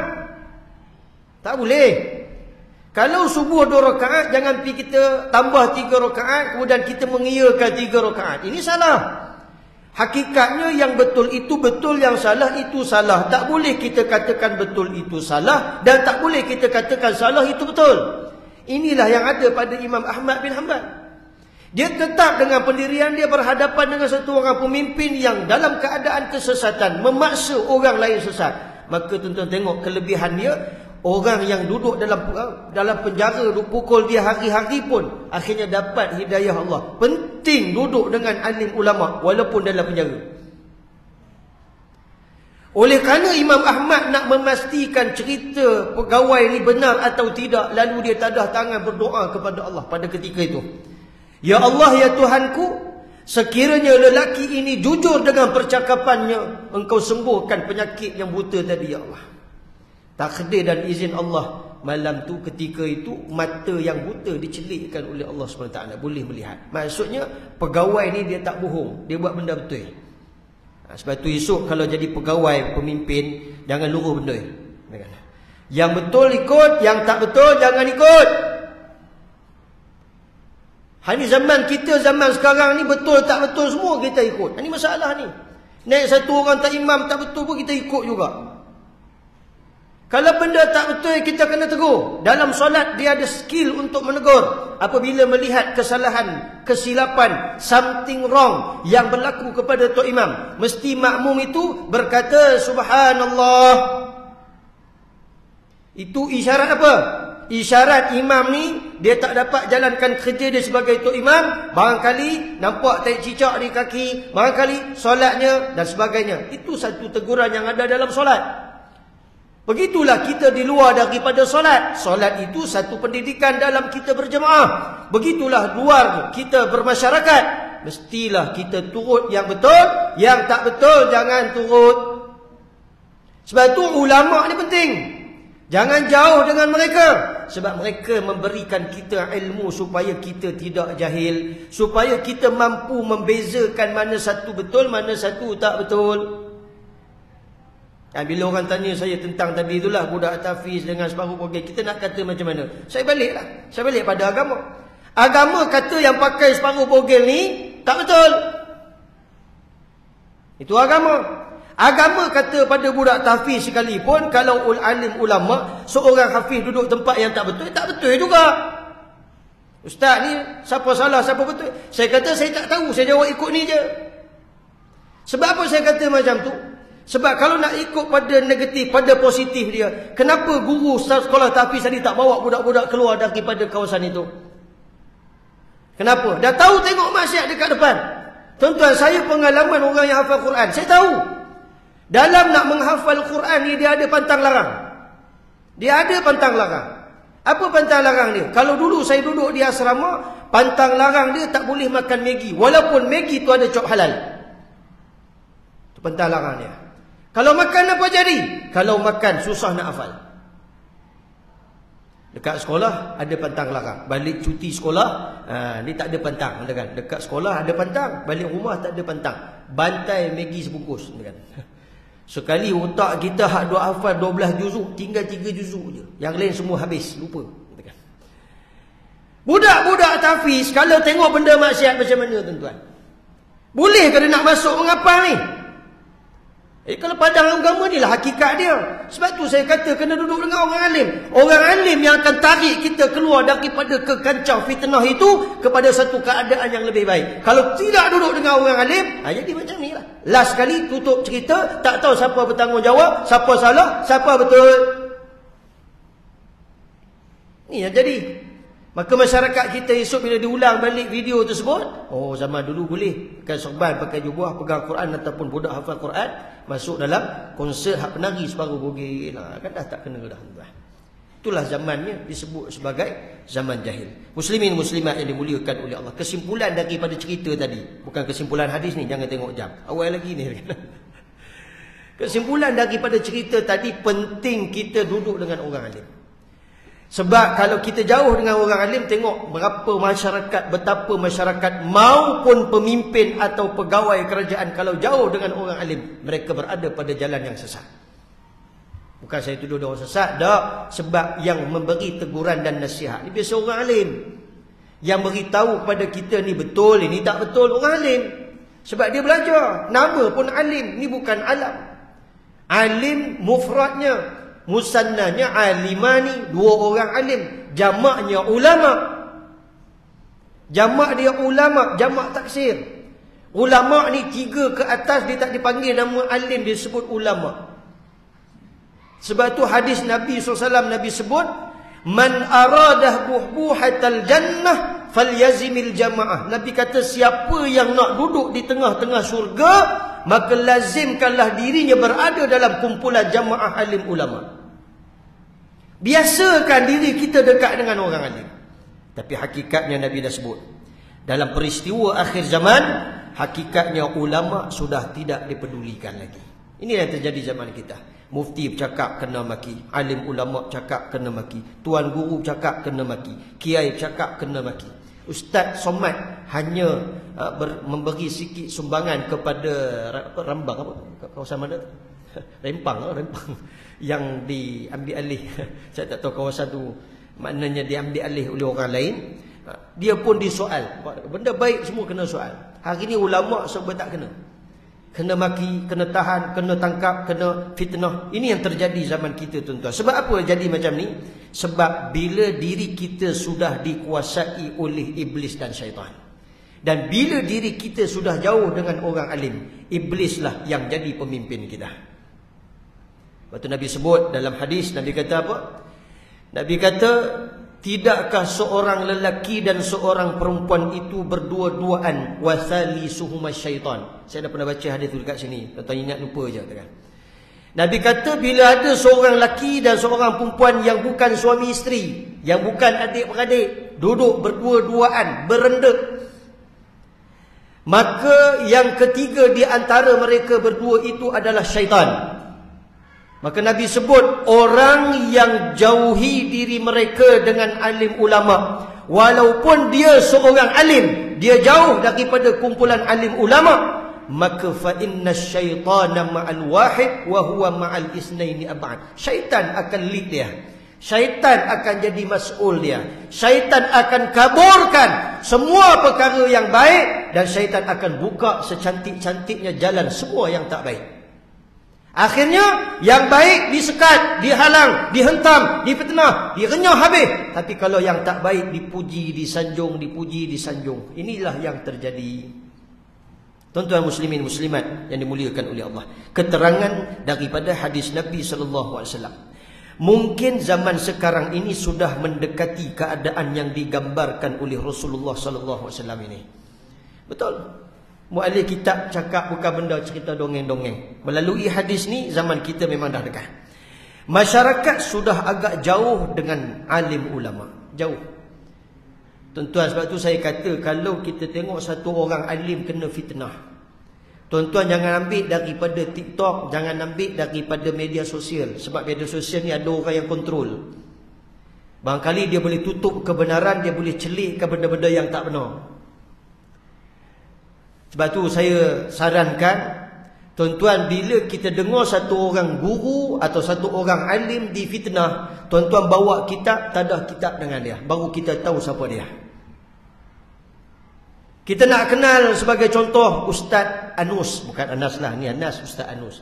Tak boleh. Kalau subuh 2 rakaat, jangan pergi kita tambah 3 rakaat, kemudian kita mengiyakan 3 rakaat. Ini salah. Hakikatnya yang betul itu betul, yang salah itu salah. Tak boleh kita katakan betul itu salah, dan tak boleh kita katakan salah itu betul. Inilah yang ada pada Imam Ahmad bin Hanbal. Dia tetap dengan pendirian dia berhadapan dengan satu orang pemimpin yang dalam keadaan kesesatan, memaksa orang lain sesat. Maka tuan-tuan tengok kelebihan dia. Orang yang duduk dalam penjara, pukul dia hari-hari pun akhirnya dapat hidayah Allah. Penting duduk dengan alim ulama walaupun dalam penjara. Oleh kerana Imam Ahmad nak memastikan cerita pegawai ni benar atau tidak, lalu dia tadah tangan berdoa kepada Allah pada ketika itu. Ya Allah, ya Tuhanku, sekiranya lelaki ini jujur dengan percakapannya, Engkau sembuhkan penyakit yang buta tadi, ya Allah. Takdir dan izin Allah, malam tu ketika itu mata yang buta dicelikkan oleh Allah SWT, boleh melihat. Maksudnya pegawai ni dia tak bohong, dia buat benda betul. Sebab tu esok kalau jadi pegawai pemimpin, jangan luruh benda. Yang betul ikut, yang tak betul jangan ikut. Ini zaman kita, zaman sekarang ni betul tak betul semua kita ikut. Ini masalah ni. Naik satu orang tak imam tak betul pun kita ikut juga. Kalau benda tak betul, kita kena tegur. Dalam solat dia ada skill untuk menegur. Apabila melihat kesalahan, kesilapan, something wrong yang berlaku kepada Tok Imam, mesti makmum itu berkata Subhanallah. Itu isyarat apa? Isyarat imam ni dia tak dapat jalankan kerja dia sebagai Tok Imam. Barangkali nampak tai cicak di kaki, barangkali solatnya dan sebagainya. Itu satu teguran yang ada dalam solat. Begitulah kita di luar daripada solat. Solat itu satu pendidikan dalam kita berjemaah. Begitulah luar kita bermasyarakat. Mestilah kita turut yang betul, yang tak betul jangan turut. Sebab itu ulama' ni penting. Jangan jauh dengan mereka. Sebab mereka memberikan kita ilmu supaya kita tidak jahil. Supaya kita mampu membezakan mana satu betul, mana satu tak betul. Dan bila orang tanya saya tentang tadi itulah budak tahfiz dengan separuh bogel, kita nak kata macam mana? Saya baliklah. Saya balik pada agama. Agama kata yang pakai separuh bogel ni tak betul. Itu agama. Agama kata pada budak tahfiz sekalipun, kalau alim ulama, seorang hafiz duduk tempat yang tak betul juga. Ustaz ni, siapa salah, siapa betul? Saya kata saya tak tahu, saya jawab ikut ni je. Sebab apa saya kata macam tu? Sebab kalau nak ikut pada negatif, pada positif dia, kenapa guru sekolah tahfiz tadi tak bawa budak-budak keluar daripada kawasan itu? Kenapa? Dah tahu tengok maksiat dekat depan. Tuan-tuan, saya pengalaman orang yang hafal Quran, saya tahu. Dalam nak menghafal Quran ni dia ada pantang larang. Dia ada pantang larang. Apa pantang larang dia? Kalau dulu saya duduk di asrama, pantang larang dia tak boleh makan Maggi. Walaupun Maggi tu ada cop halal. Itu pantang larang dia. Kalau makan apa jadi? Kalau makan susah nak hafal. Dekat sekolah ada pantang larang. Balik cuti sekolah, ni tak ada pantang. Dekat sekolah ada pantang. Balik rumah tak ada pantang. Bantai Maggi sebungkus. Sekali otak kita hak duk hafal 12 juzuk, tinggal 3 juzuk je. Yang lain semua habis, lupa. Budak-budak tahfiz kalau tengok benda maksiat macam mana tuan-tuan? Boleh ke dia nak masuk menghafal ni? Kalau padang agama ni lah hakikat dia. Sebab tu saya kata kena duduk dengan orang alim. Orang alim yang akan tarik kita keluar daripada kekancau fitnah itu kepada satu keadaan yang lebih baik. Kalau tidak duduk dengan orang alim, jadi macam ni lah. Last kali tutup cerita, tak tahu siapa bertanggungjawab, siapa salah, siapa betul. Ni yang jadi. Maka masyarakat kita esok bila diulang balik video tersebut, oh zaman dulu boleh pakai sorban, pakai jubah, pegang Quran ataupun budak hafal Quran, masuk dalam konsert hak penari separuh bogel. Kan dah tak kena dah tuan. Itulah zamannya disebut sebagai zaman jahil. Muslimin muslimat yang dimuliakan oleh Allah. Kesimpulan daripada cerita tadi, bukan kesimpulan hadis ni, jangan tengok jam. Awal lagi ni. Kesimpulan daripada cerita tadi, penting kita duduk dengan orang alim. Sebab kalau kita jauh dengan orang alim, tengok berapa masyarakat, betapa masyarakat maupun pemimpin atau pegawai kerajaan kalau jauh dengan orang alim, mereka berada pada jalan yang sesat. Bukan saya tuduh dia orang sesat, tak. Sebab yang memberi teguran dan nasihat ni biasa orang alim. Yang beritahu kepada kita ni betul, ini tak betul, orang alim. Sebab dia belajar. Nama pun alim, ni bukan alam. Alim mufradnya, musannanya alimani, dua orang alim. Jamaknya ulama. Jamak dia ulama, jamak taksir. Ulama ni 3 ke atas dia tak dipanggil nama alim, dia sebut ulama. Sebab tu hadis Nabi SAW, Nabi sebut, man aradah buhbuhatal jannah falyazimil jamaah. Nabi kata siapa yang nak duduk di tengah-tengah syurga, maka lazimkanlah dirinya berada dalam kumpulan jamaah alim ulama. Biasakan diri kita dekat dengan orang alim. Tapi hakikatnya Nabi dah sebut, dalam peristiwa akhir zaman, hakikatnya ulama sudah tidak dipedulikan lagi. Ini yang terjadi zaman kita. Mufti bercakap kena maki, alim ulama bercakap kena maki, tuan guru bercakap kena maki, kiai bercakap kena maki. Ustaz Somad hanya memberi sikit sumbangan kepada Rambang apa? Kawasan mana? Rempang. Yang diambil alih. Saya tak tahu kawasan tu maknanya diambil alih oleh orang lain. Dia pun disoal. Benda baik semua kena soal. Hari ni ulama sebab tak kena. Kena maki, kena tahan, kena tangkap, kena fitnah. Ini yang terjadi zaman kita tuan-tuan. Sebab apa jadi macam ni? Sebab bila diri kita sudah dikuasai oleh iblis dan syaitan. Dan bila diri kita sudah jauh dengan orang alim, iblislah yang jadi pemimpin kita. Waktu Nabi sebut dalam hadis, Nabi kata apa? Nabi kata, tidakkah seorang lelaki dan seorang perempuan itu berdua-duaan, wasalisuhuma syaitan. Saya dah pernah baca hadis tu dekat sini. Tuan-tuan ingat lupa je kan? Nabi kata bila ada seorang lelaki dan seorang perempuan yang bukan suami isteri, yang bukan adik-beradik, duduk berdua-duaan, berendek, maka yang ketiga di antara mereka berdua itu adalah syaitan. Maka Nabi sebut orang yang jauhi diri mereka dengan alim ulama, walaupun dia seorang alim, dia jauh daripada kumpulan alim ulama, maka fa inna syaitana ma'al wahid wa huwa ma'al isnaini ab'ad. Syaitan akan lead dia. Syaitan akan jadi mas'ul dia. Syaitan akan kaburkan semua perkara yang baik, dan syaitan akan buka secantik-cantiknya jalan semua yang tak baik. Akhirnya yang baik disekat, dihalang, dihentam, difitnah, direnyah habis. Tapi kalau yang tak baik dipuji, disanjung, dipuji, disanjung. Inilah yang terjadi. Tuan-tuan muslimin muslimat yang dimuliakan oleh Allah. Keterangan daripada hadis Nabi sallallahu alaihi wasallam. Mungkin zaman sekarang ini sudah mendekati keadaan yang digambarkan oleh Rasulullah sallallahu alaihi wasallam ini. Betul. Mu'alif kitab cakap bukan benda cerita dongeng-dongeng. Melalui hadis ni zaman kita memang dah dekat. Masyarakat sudah agak jauh dengan alim ulama. Jauh. Tuan-tuan, sebab tu saya kata kalau kita tengok satu orang alim kena fitnah, tuan-tuan jangan ambil daripada TikTok, jangan ambil daripada media sosial. Sebab media sosial ni ada orang yang kontrol. Barangkali dia boleh tutup kebenaran, dia boleh celikkan benda-benda yang tak benar. Sebab tu saya sarankan, tuan-tuan, bila kita dengar satu orang guru atau satu orang alim difitnah, tuan-tuan bawa kitab, tadah kitab dengan dia, baru kita tahu siapa dia. Kita nak kenal sebagai contoh Ustaz Anus. Bukan Anas lah, ni Anas, Ustaz Anus.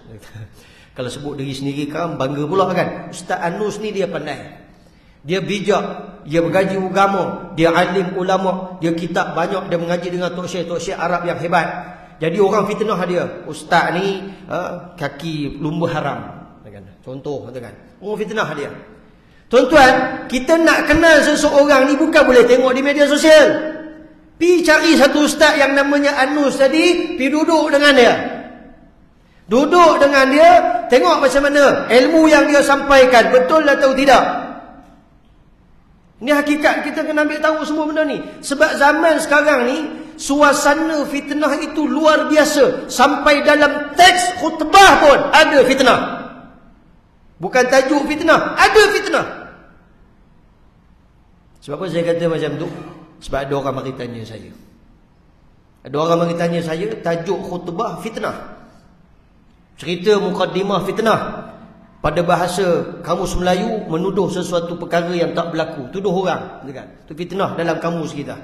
Kalau sebut diri sendiri kan bangga pula kan. Ustaz Anus ni dia pandai, dia bijak, dia bergaji agama, dia alim ulama, dia kitab banyak, dia mengaji dengan tok syekh Arab yang hebat. Jadi orang fitnah dia, ustaz ni kaki lumba haram, contoh kan. Orang fitnah dia. Tuan-tuan, kita nak kenal seseorang ni bukan boleh tengok di media sosial. Pi cari satu ustaz yang namanya Anus tadi, pi duduk dengan dia. Duduk dengan dia, tengok macam mana ilmu yang dia sampaikan, betul atau tidak. Ini hakikat, kita kena ambil tahu semua benda ni. Sebab zaman sekarang ni suasana fitnah itu luar biasa. Sampai dalam teks khutbah pun ada fitnah. Bukan tajuk fitnah, ada fitnah. Sebab apa saya kata macam tu? Sebab ada orang mari tanya saya. Ada orang mari tanya saya tajuk khutbah fitnah. Cerita mukaddimah fitnah. Pada bahasa kamus Melayu, menuduh sesuatu perkara yang tak berlaku. Tuduh orang, itu fitnah dalam kamus kita.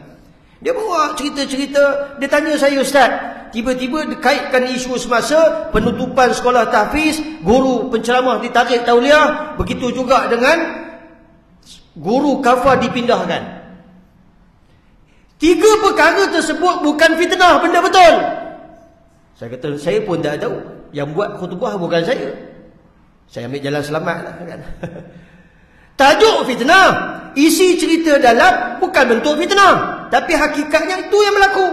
Dia bawa cerita-cerita. Dia tanya saya, ustaz, tiba-tiba dikaitkan isu semasa penutupan sekolah tahfiz, guru penceramah ditarik tauliah, begitu juga dengan guru kafah dipindahkan. 3 perkara tersebut bukan fitnah, benda betul. Saya kata, saya pun tak tahu. Yang buat khutbah bukan saya. Saya ambil jalan selamat lah, kan? Tajuk fitnah, isi cerita dalam bukan bentuk fitnah, tapi hakikatnya itu yang berlaku.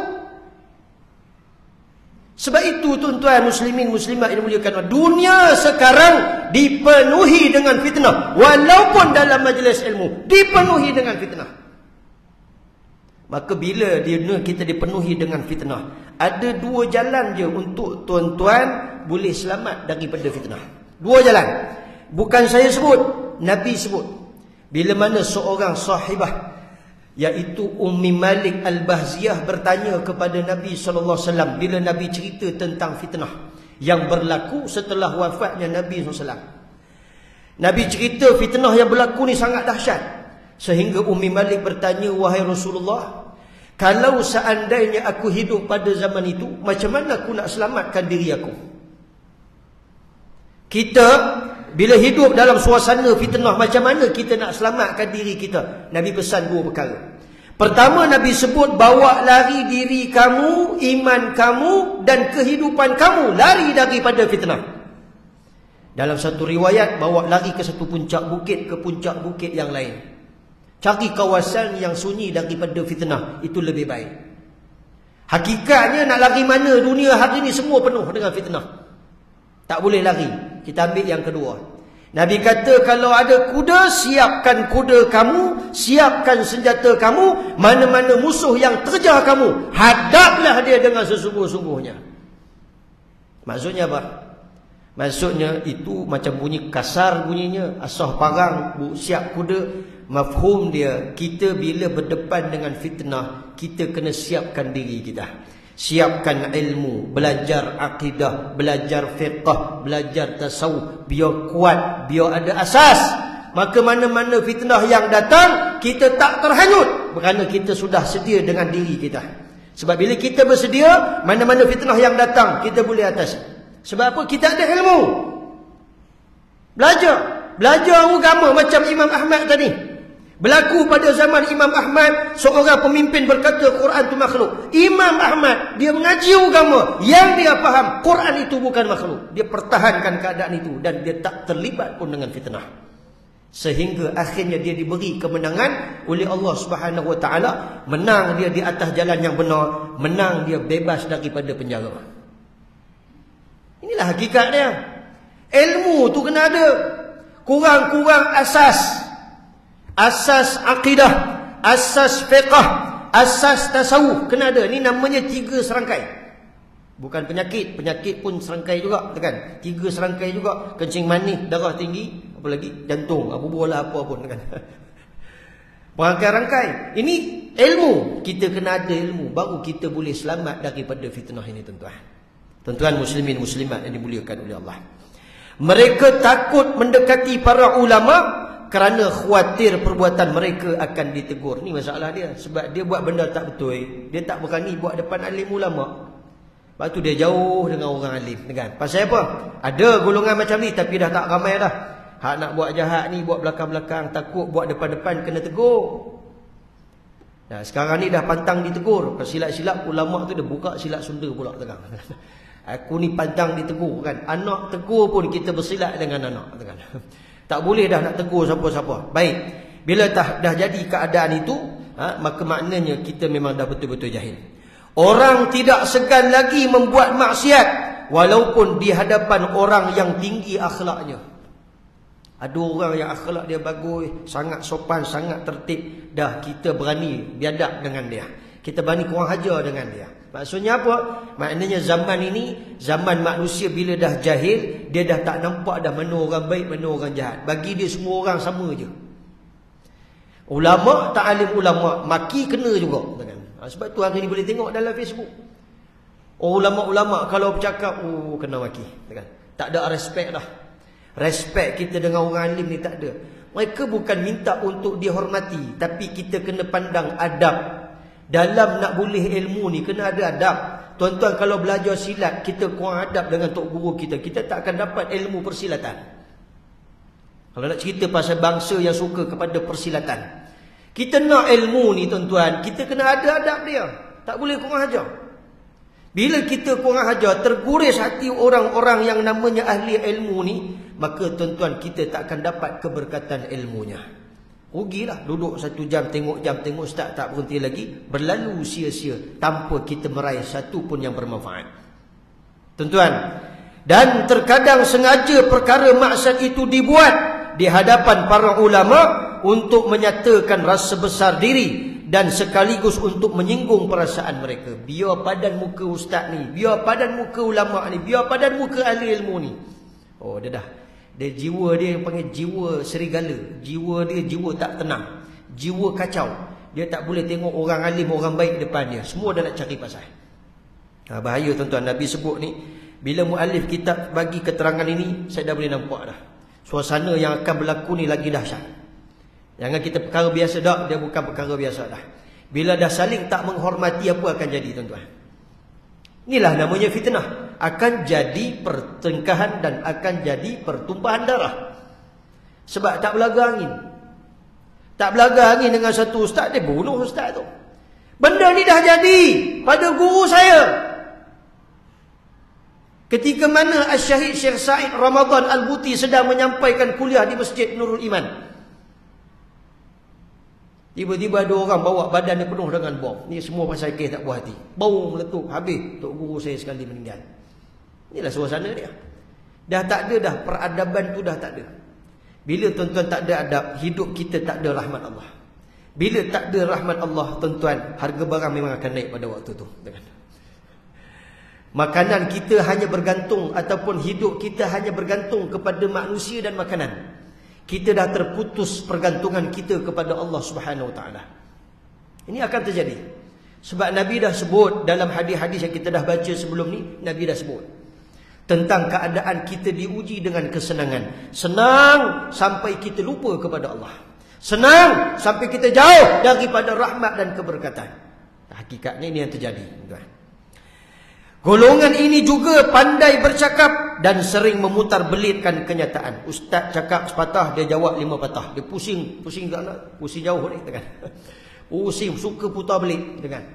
Sebab itu tuan-tuan muslimin muslimat yang dimuliakan Allah, dunia sekarang dipenuhi dengan fitnah. Walaupun dalam majlis ilmu dipenuhi dengan fitnah. Maka bila dunia kita dipenuhi dengan fitnah, ada 2 jalan je untuk tuan-tuan boleh selamat daripada fitnah. 2 jalan. Bukan saya sebut, Nabi sebut. Bila mana seorang sahibah, iaitu Ummi Malik Al-Bahziyah, bertanya kepada Nabi SAW bila Nabi cerita tentang fitnah yang berlaku setelah wafatnya Nabi SAW. Nabi cerita fitnah yang berlaku ni sangat dahsyat, sehingga Ummi Malik bertanya, wahai Rasulullah, kalau seandainya aku hidup pada zaman itu, macam mana aku nak selamatkan diri aku? Kita bila hidup dalam suasana fitnah, macam mana kita nak selamatkan diri kita? Nabi pesan 2 perkara. Pertama, Nabi sebut, bawa lari diri kamu, iman kamu dan kehidupan kamu, lari daripada fitnah. Dalam satu riwayat, bawa lari ke satu puncak bukit, ke puncak bukit yang lain. Cari kawasan yang sunyi daripada fitnah, itu lebih baik. Hakikatnya nak lari mana? Dunia hari ini semua penuh dengan fitnah. Tak boleh lari. Kita ambil yang kedua. Nabi kata, kalau ada kuda, siapkan kuda kamu, siapkan senjata kamu, mana-mana musuh yang terjar kamu, hadaplah dia dengan sesungguh-sungguhnya. Maksudnya apa? Maksudnya itu macam bunyi kasar bunyinya, asah parang, siap kuda. Mafhum dia, kita bila berdepan dengan fitnah, kita kena siapkan diri kita. Siapkan ilmu, belajar akidah, belajar fiqh, belajar tasawuf, biar kuat, biar ada asas. Maka mana-mana fitnah yang datang, kita tak terhanyut, kerana kita sudah sedia dengan diri kita. Sebab bila kita bersedia, mana-mana fitnah yang datang, kita boleh atasi. Sebab apa? Kita ada ilmu. Belajar agama macam Imam Ahmad tadi. Berlaku pada zaman Imam Ahmad, seorang pemimpin berkata Quran itu makhluk. Imam Ahmad, dia mengaji agama, yang dia faham Quran itu bukan makhluk. Dia pertahankan keadaan itu dan dia tak terlibat pun dengan fitnah. Sehingga akhirnya dia diberi kemenangan oleh Allah Subhanahu Wa Taala. Menang dia di atas jalan yang benar, menang dia bebas daripada penjara. Inilah hakikat dia. Ilmu tu kena ada. Kurang-kurang asas. Asas akidah, asas fiqh, asas tasawuf kena ada. Ni namanya 3 serangkai. Bukan penyakit, penyakit pun serangkai juga, kan? 3 serangkai juga, kencing manis, darah tinggi, apa lagi? Jantung, apa bola apa pun, kan? Rangkai-rangkai. Ini ilmu. Kita kena ada ilmu, baru kita boleh selamat daripada fitnah ini, tuan-tuan. Tuan-tuan muslimin muslimat yang dimuliakan oleh Allah. Mereka takut mendekati para ulama kerana khawatir perbuatan mereka akan ditegur. Ni masalah dia. Sebab dia buat benda tak betul, dia tak berani buat depan alim ulama. Lepas tu dia jauh dengan orang alim, kan? Pasal apa? Ada golongan macam ni, tapi dah tak ramai dah. Hak nak buat jahat ni, buat belakang-belakang, takut buat depan-depan kena tegur. Nah, sekarang ni dah pantang ditegur. Kalau silap-silap ulama tu dia buka silap Sunda pula tegang. Aku ni pantang ditegur, kan? Anak tegur pun kita bersilat dengan anak, kan? Tak boleh dah nak tegur siapa-siapa. Baik. Bila dah jadi keadaan itu, maka maknanya kita memang dah betul-betul jahil. Orang tidak segan lagi membuat maksiat walaupun di hadapan orang yang tinggi akhlaknya. Ada orang yang akhlak dia bagus, sangat sopan, sangat tertib. Dah kita berani biadab dengan dia. Kita berani kurang hajar dengan dia. Maksudnya apa? Maknanya zaman ini, zaman manusia bila dah jahil, dia dah tak nampak dah mana orang baik, mana orang jahat. Bagi dia semua orang sama je. Ulama, tak alim ulama, maki kena juga. Sebab tu hari ni boleh tengok dalam Facebook. Ulama-ulama kalau bercakap, kena maki. Tak ada respect dah. Respect kita dengan orang alim ni tak ada. Mereka bukan minta untuk dihormati, tapi kita kena pandang adab. Dalam nak boleh ilmu ni kena ada adab. Tuan-tuan kalau belajar silat, kita kurang adab dengan tok guru kita, kita tak akan dapat ilmu persilatan. Kalau nak cerita pasal bangsa yang suka kepada persilatan, kita nak ilmu ni tuan-tuan, kita kena ada adab dia. Tak boleh kurang ajar. Bila kita kurang ajar, terguris hati orang-orang yang namanya ahli ilmu ni, maka tuan-tuan kita tak akan dapat keberkatan ilmunya. Rugilah duduk 1 jam tengok ustaz tak berhenti lagi, berlalu sia-sia tanpa kita meraih satu pun yang bermanfaat. Tuan-tuan, dan terkadang sengaja perkara maksiat itu dibuat di hadapan para ulama untuk menyatakan rasa besar diri dan sekaligus untuk menyinggung perasaan mereka. Biar padan muka ustaz ni, biar padan muka ulama ni, biar padan muka ahli ilmu ni. Oh, dia dah. Dia jiwa dia yang panggil jiwa serigala. Jiwa dia jiwa tak tenang, jiwa kacau. Dia tak boleh tengok orang alim, orang baik depan dia. Semua dia nak cari pasal. Bahaya tuan-tuan. Nabi sebut ni, bila muallif kitab bagi keterangan ini, saya dah boleh nampak dah suasana yang akan berlaku ni lagi dahsyat. Jangan kita perkara biasa dah, dia bukan perkara biasa dah. Bila dah saling tak menghormati, apa akan jadi tuan-tuan? Inilah namanya fitnah. Akan jadi pertengkahan dan akan jadi pertumpahan darah. Sebab tak belaga angin. Tak belaga angin dengan satu ustaz, dia bunuh ustaz tu. Benda ni dah jadi pada guru saya. Ketika mana Al-Syahid Syekh Said Ramadan Al-Buti sedang menyampaikan kuliah di Masjid Nurul Iman. Tiba-tiba ada orang bawa badan dia penuh dengan bom. Ni semua pasal kes tak puas hati. Bau meletup, habis tok guru saya sekali meninggal. Inilah suasana dia. Dah tak ada dah, peradaban tu dah tak ada. Bila tuan-tuan tak ada adab, hidup kita tak ada rahmat Allah. Bila tak ada rahmat Allah, tuan-tuan, harga barang memang akan naik pada waktu tu. Makanan kita hanya bergantung, ataupun hidup kita hanya bergantung kepada manusia dan makanan. Kita dah terputus pergantungan kita kepada Allah Subhanahu Wa Taala. Ini akan terjadi. Sebab Nabi dah sebut dalam hadis-hadis yang kita dah baca sebelum ni, Nabi dah sebut tentang keadaan kita diuji dengan kesenangan. Senang sampai kita lupa kepada Allah. Senang sampai kita jauh daripada rahmat dan keberkatan. Hakikatnya ini yang terjadi, tuan. Golongan ini juga pandai bercakap dan sering memutar belitkan kenyataan. Ustaz cakap sepatah, dia jawab 5 patah. Dia pusing jauh ni, kan? Pusing, suka putar belit, kan?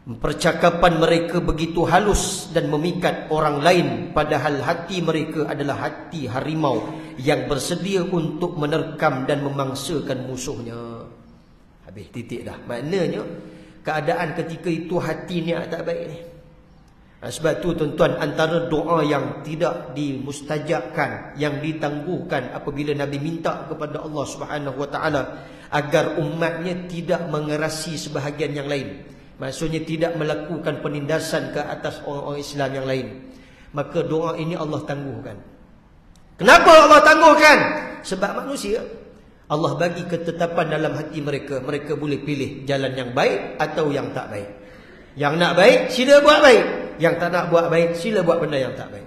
Percakapan mereka begitu halus dan memikat orang lain, padahal hati mereka adalah hati harimau yang bersedia untuk menerkam dan memangsakan musuhnya. Habis titik dah. Maknanya keadaan ketika itu hati niat tak baik ni. Sebab tu tuan-tuan, antara doa yang tidak dimustajabkan, yang ditangguhkan apabila Nabi minta kepada Allah Subhanahu Wa Taala agar umatnya tidak mengerasi sebahagian yang lain. Maksudnya tidak melakukan penindasan ke atas orang-orang Islam yang lain. Maka doa ini Allah tangguhkan. Kenapa Allah tangguhkan? Sebab manusia, Allah bagi ketetapan dalam hati mereka. Mereka boleh pilih jalan yang baik atau yang tak baik. Yang nak baik, sila buat baik. Yang tak nak buat baik, sila buat benda yang tak baik.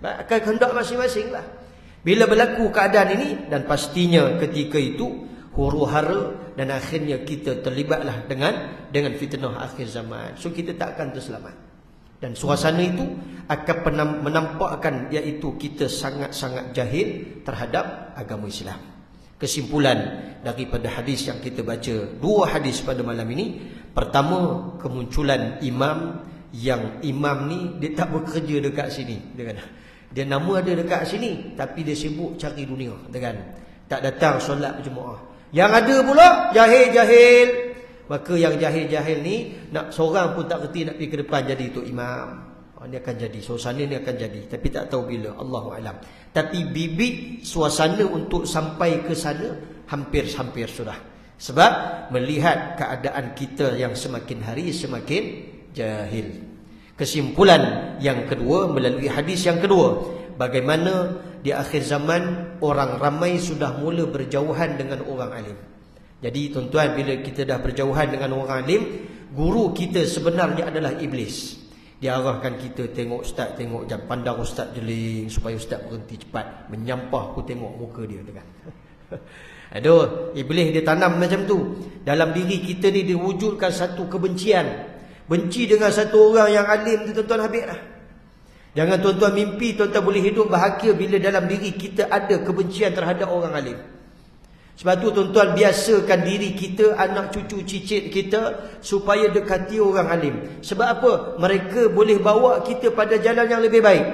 Akan kehendak masing-masing lah. Bila berlaku keadaan ini, dan pastinya ketika itu huru-hara dan akhirnya kita terlibatlah dengan fitnah akhir zaman. So kita tak akan terselamat. Dan suasana itu akan menampakkan iaitu kita sangat-sangat jahil terhadap agama Islam. Kesimpulan daripada hadis yang kita baca, 2 hadis pada malam ini. Pertama, kemunculan imam yang imam ni dia tak bekerja dekat sini, dia nama ada dekat sini tapi dia sibuk cari dunia, tak datang solat berjemaah. Yang ada pula jahil-jahil. Maka yang jahil-jahil ni nak seorang pun tak kerti nak pergi ke depan jadi tok imam. Dia akan jadi, suasana ni akan jadi, tapi tak tahu bila, Allahu alam. Tapi bibit suasana untuk sampai ke sana hampir-hampir sudah. Sebab melihat keadaan kita yang semakin hari semakin jahil. Kesimpulan yang kedua melalui hadis yang kedua, bagaimana di akhir zaman orang ramai sudah mula berjauhan dengan orang alim. Jadi tuan-tuan, bila kita dah berjauhan dengan orang alim, guru kita sebenarnya adalah iblis. Dia arahkan kita, tengok ustaz, tengok jam, pandang ustaz jeling supaya ustaz berhenti cepat, menyampah aku tengok muka dia, kan? Aduh, iblis dia tanam macam tu. Dalam diri kita ni diwujudkan satu kebencian. Benci dengan satu orang yang alim tu, tuan-tuan, habis lah. Jangan tuan-tuan mimpi tuan-tuan boleh hidup bahagia bila dalam diri kita ada kebencian terhadap orang alim. Sebab tu tuan-tuan, biasakan diri kita, anak cucu cicit kita supaya dekati orang alim. Sebab apa? Mereka boleh bawa kita pada jalan yang lebih baik.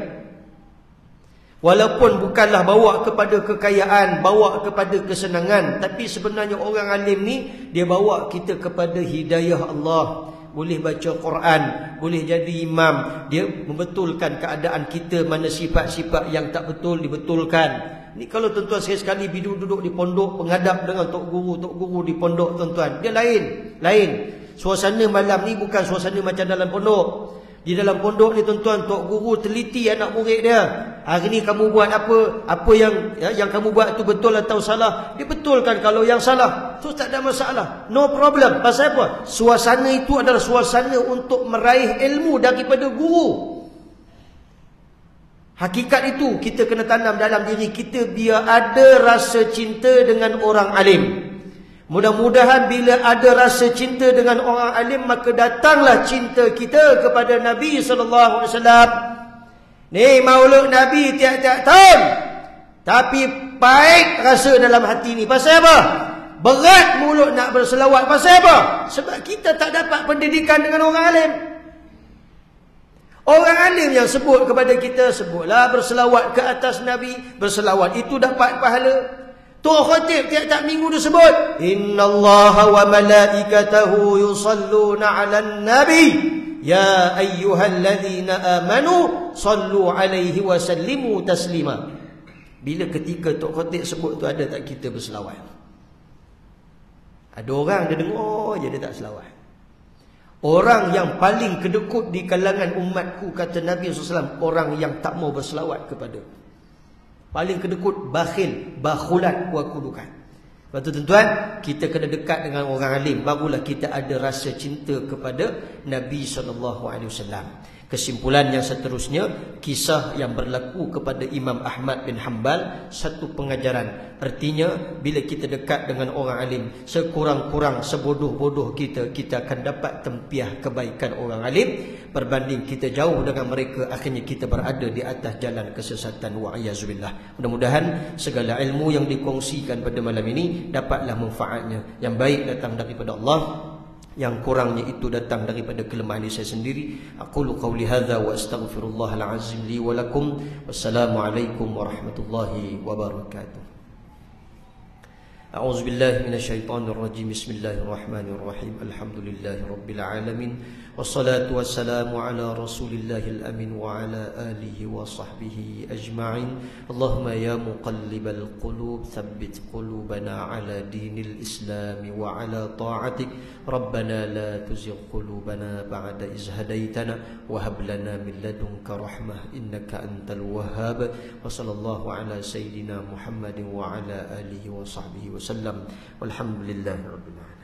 Walaupun bukanlah bawa kepada kekayaan, bawa kepada kesenangan, tapi sebenarnya orang alim ni dia bawa kita kepada hidayah Allah. Boleh baca Quran, boleh jadi imam, dia membetulkan keadaan kita, mana sifat-sifat yang tak betul dibetulkan. Ni kalau tuan-tuan sekali-sekali duduk di pondok, menghadap dengan tok guru di pondok, tuan-tuan, dia lain. Suasana malam ni bukan suasana macam dalam pondok. Di dalam pondok ni tuan-tuan, tok guru teliti anak murid dia. Hari ni kamu buat apa yang kamu buat tu betul atau salah? Dia betulkan kalau yang salah. Tu tak ada masalah. No problem. Pasal apa? Suasana itu adalah suasana untuk meraih ilmu daripada guru. Hakikat itu kita kena tanam dalam diri kita, biar ada rasa cinta dengan orang alim. Mudah-mudahan bila ada rasa cinta dengan orang alim, maka datanglah cinta kita kepada Nabi SAW. Ni maulud Nabi tiap-tiap tahun, tapi baik rasa dalam hati ni. Pasal apa? Berat mulut nak berselawat. Pasal apa? Sebab kita tak dapat pendidikan dengan orang alim. Orang alim yang sebut kepada kita, sebutlah berselawat ke atas Nabi. Berselawat itu dapat pahala. Tok Khatib tiap-tiap minggu dia sebut, innallaha wa malaikatahu yusalluna 'alan nabi ya ayyuhalladzina amanu sallu 'alaihi wa sallimu taslima. Bila ketika Tok Khatib sebut tu, ada tak kita berselawat? Ada orang dia dengar je, dia tak selawat. Orang yang paling kedekut di kalangan umatku, kata Nabi SAW, orang yang tak mau berselawat kepada. Paling kedekut, bakhil, bakhulat wa kulukan. Lepas tu tuan-tuan, kita kena dekat dengan orang alim, barulah kita ada rasa cinta kepada Nabi SAW. Kesimpulan yang seterusnya, kisah yang berlaku kepada Imam Ahmad bin Hanbal, satu pengajaran. Artinya, bila kita dekat dengan orang alim, sekurang-kurang sebodoh-bodoh kita, kita akan dapat tempiah kebaikan orang alim. Berbanding kita jauh dengan mereka, akhirnya kita berada di atas jalan kesesatan, wa'iyyazubillah. Mudah-mudahan segala ilmu yang dikongsikan pada malam ini dapatlah manfaatnya. Yang baik datang daripada Allah, yang kurangnya itu datang daripada kelemahan diri saya sendiri. Aqulu qawli hadza wa astaghfirullahal azim li wa lakum. Wassalamualaikum warahmatullahi wabarakatuh. A'udzu billahi minasyaitonir rajim. Bismillahirrahmanirrahim. Alhamdulillahi rabbil alamin. Wassalatu wassalamu ala Rasulillahil amin wa ala alihi wa sahbihi ajma'in. Allahumma ya muqallibal qulub tsabbit qulubana ala dinil Islam wa ala ta'atik. Rabbana la tuzigh qulubana ba'da idh hadaitana wa hab lana min ladunka rahmah innaka antal wahhab. Wa sallallahu ala sayyidina Muhammadin wa ala alihi wa sahbihi wasallam. Walhamdulillahi rabbil alamin.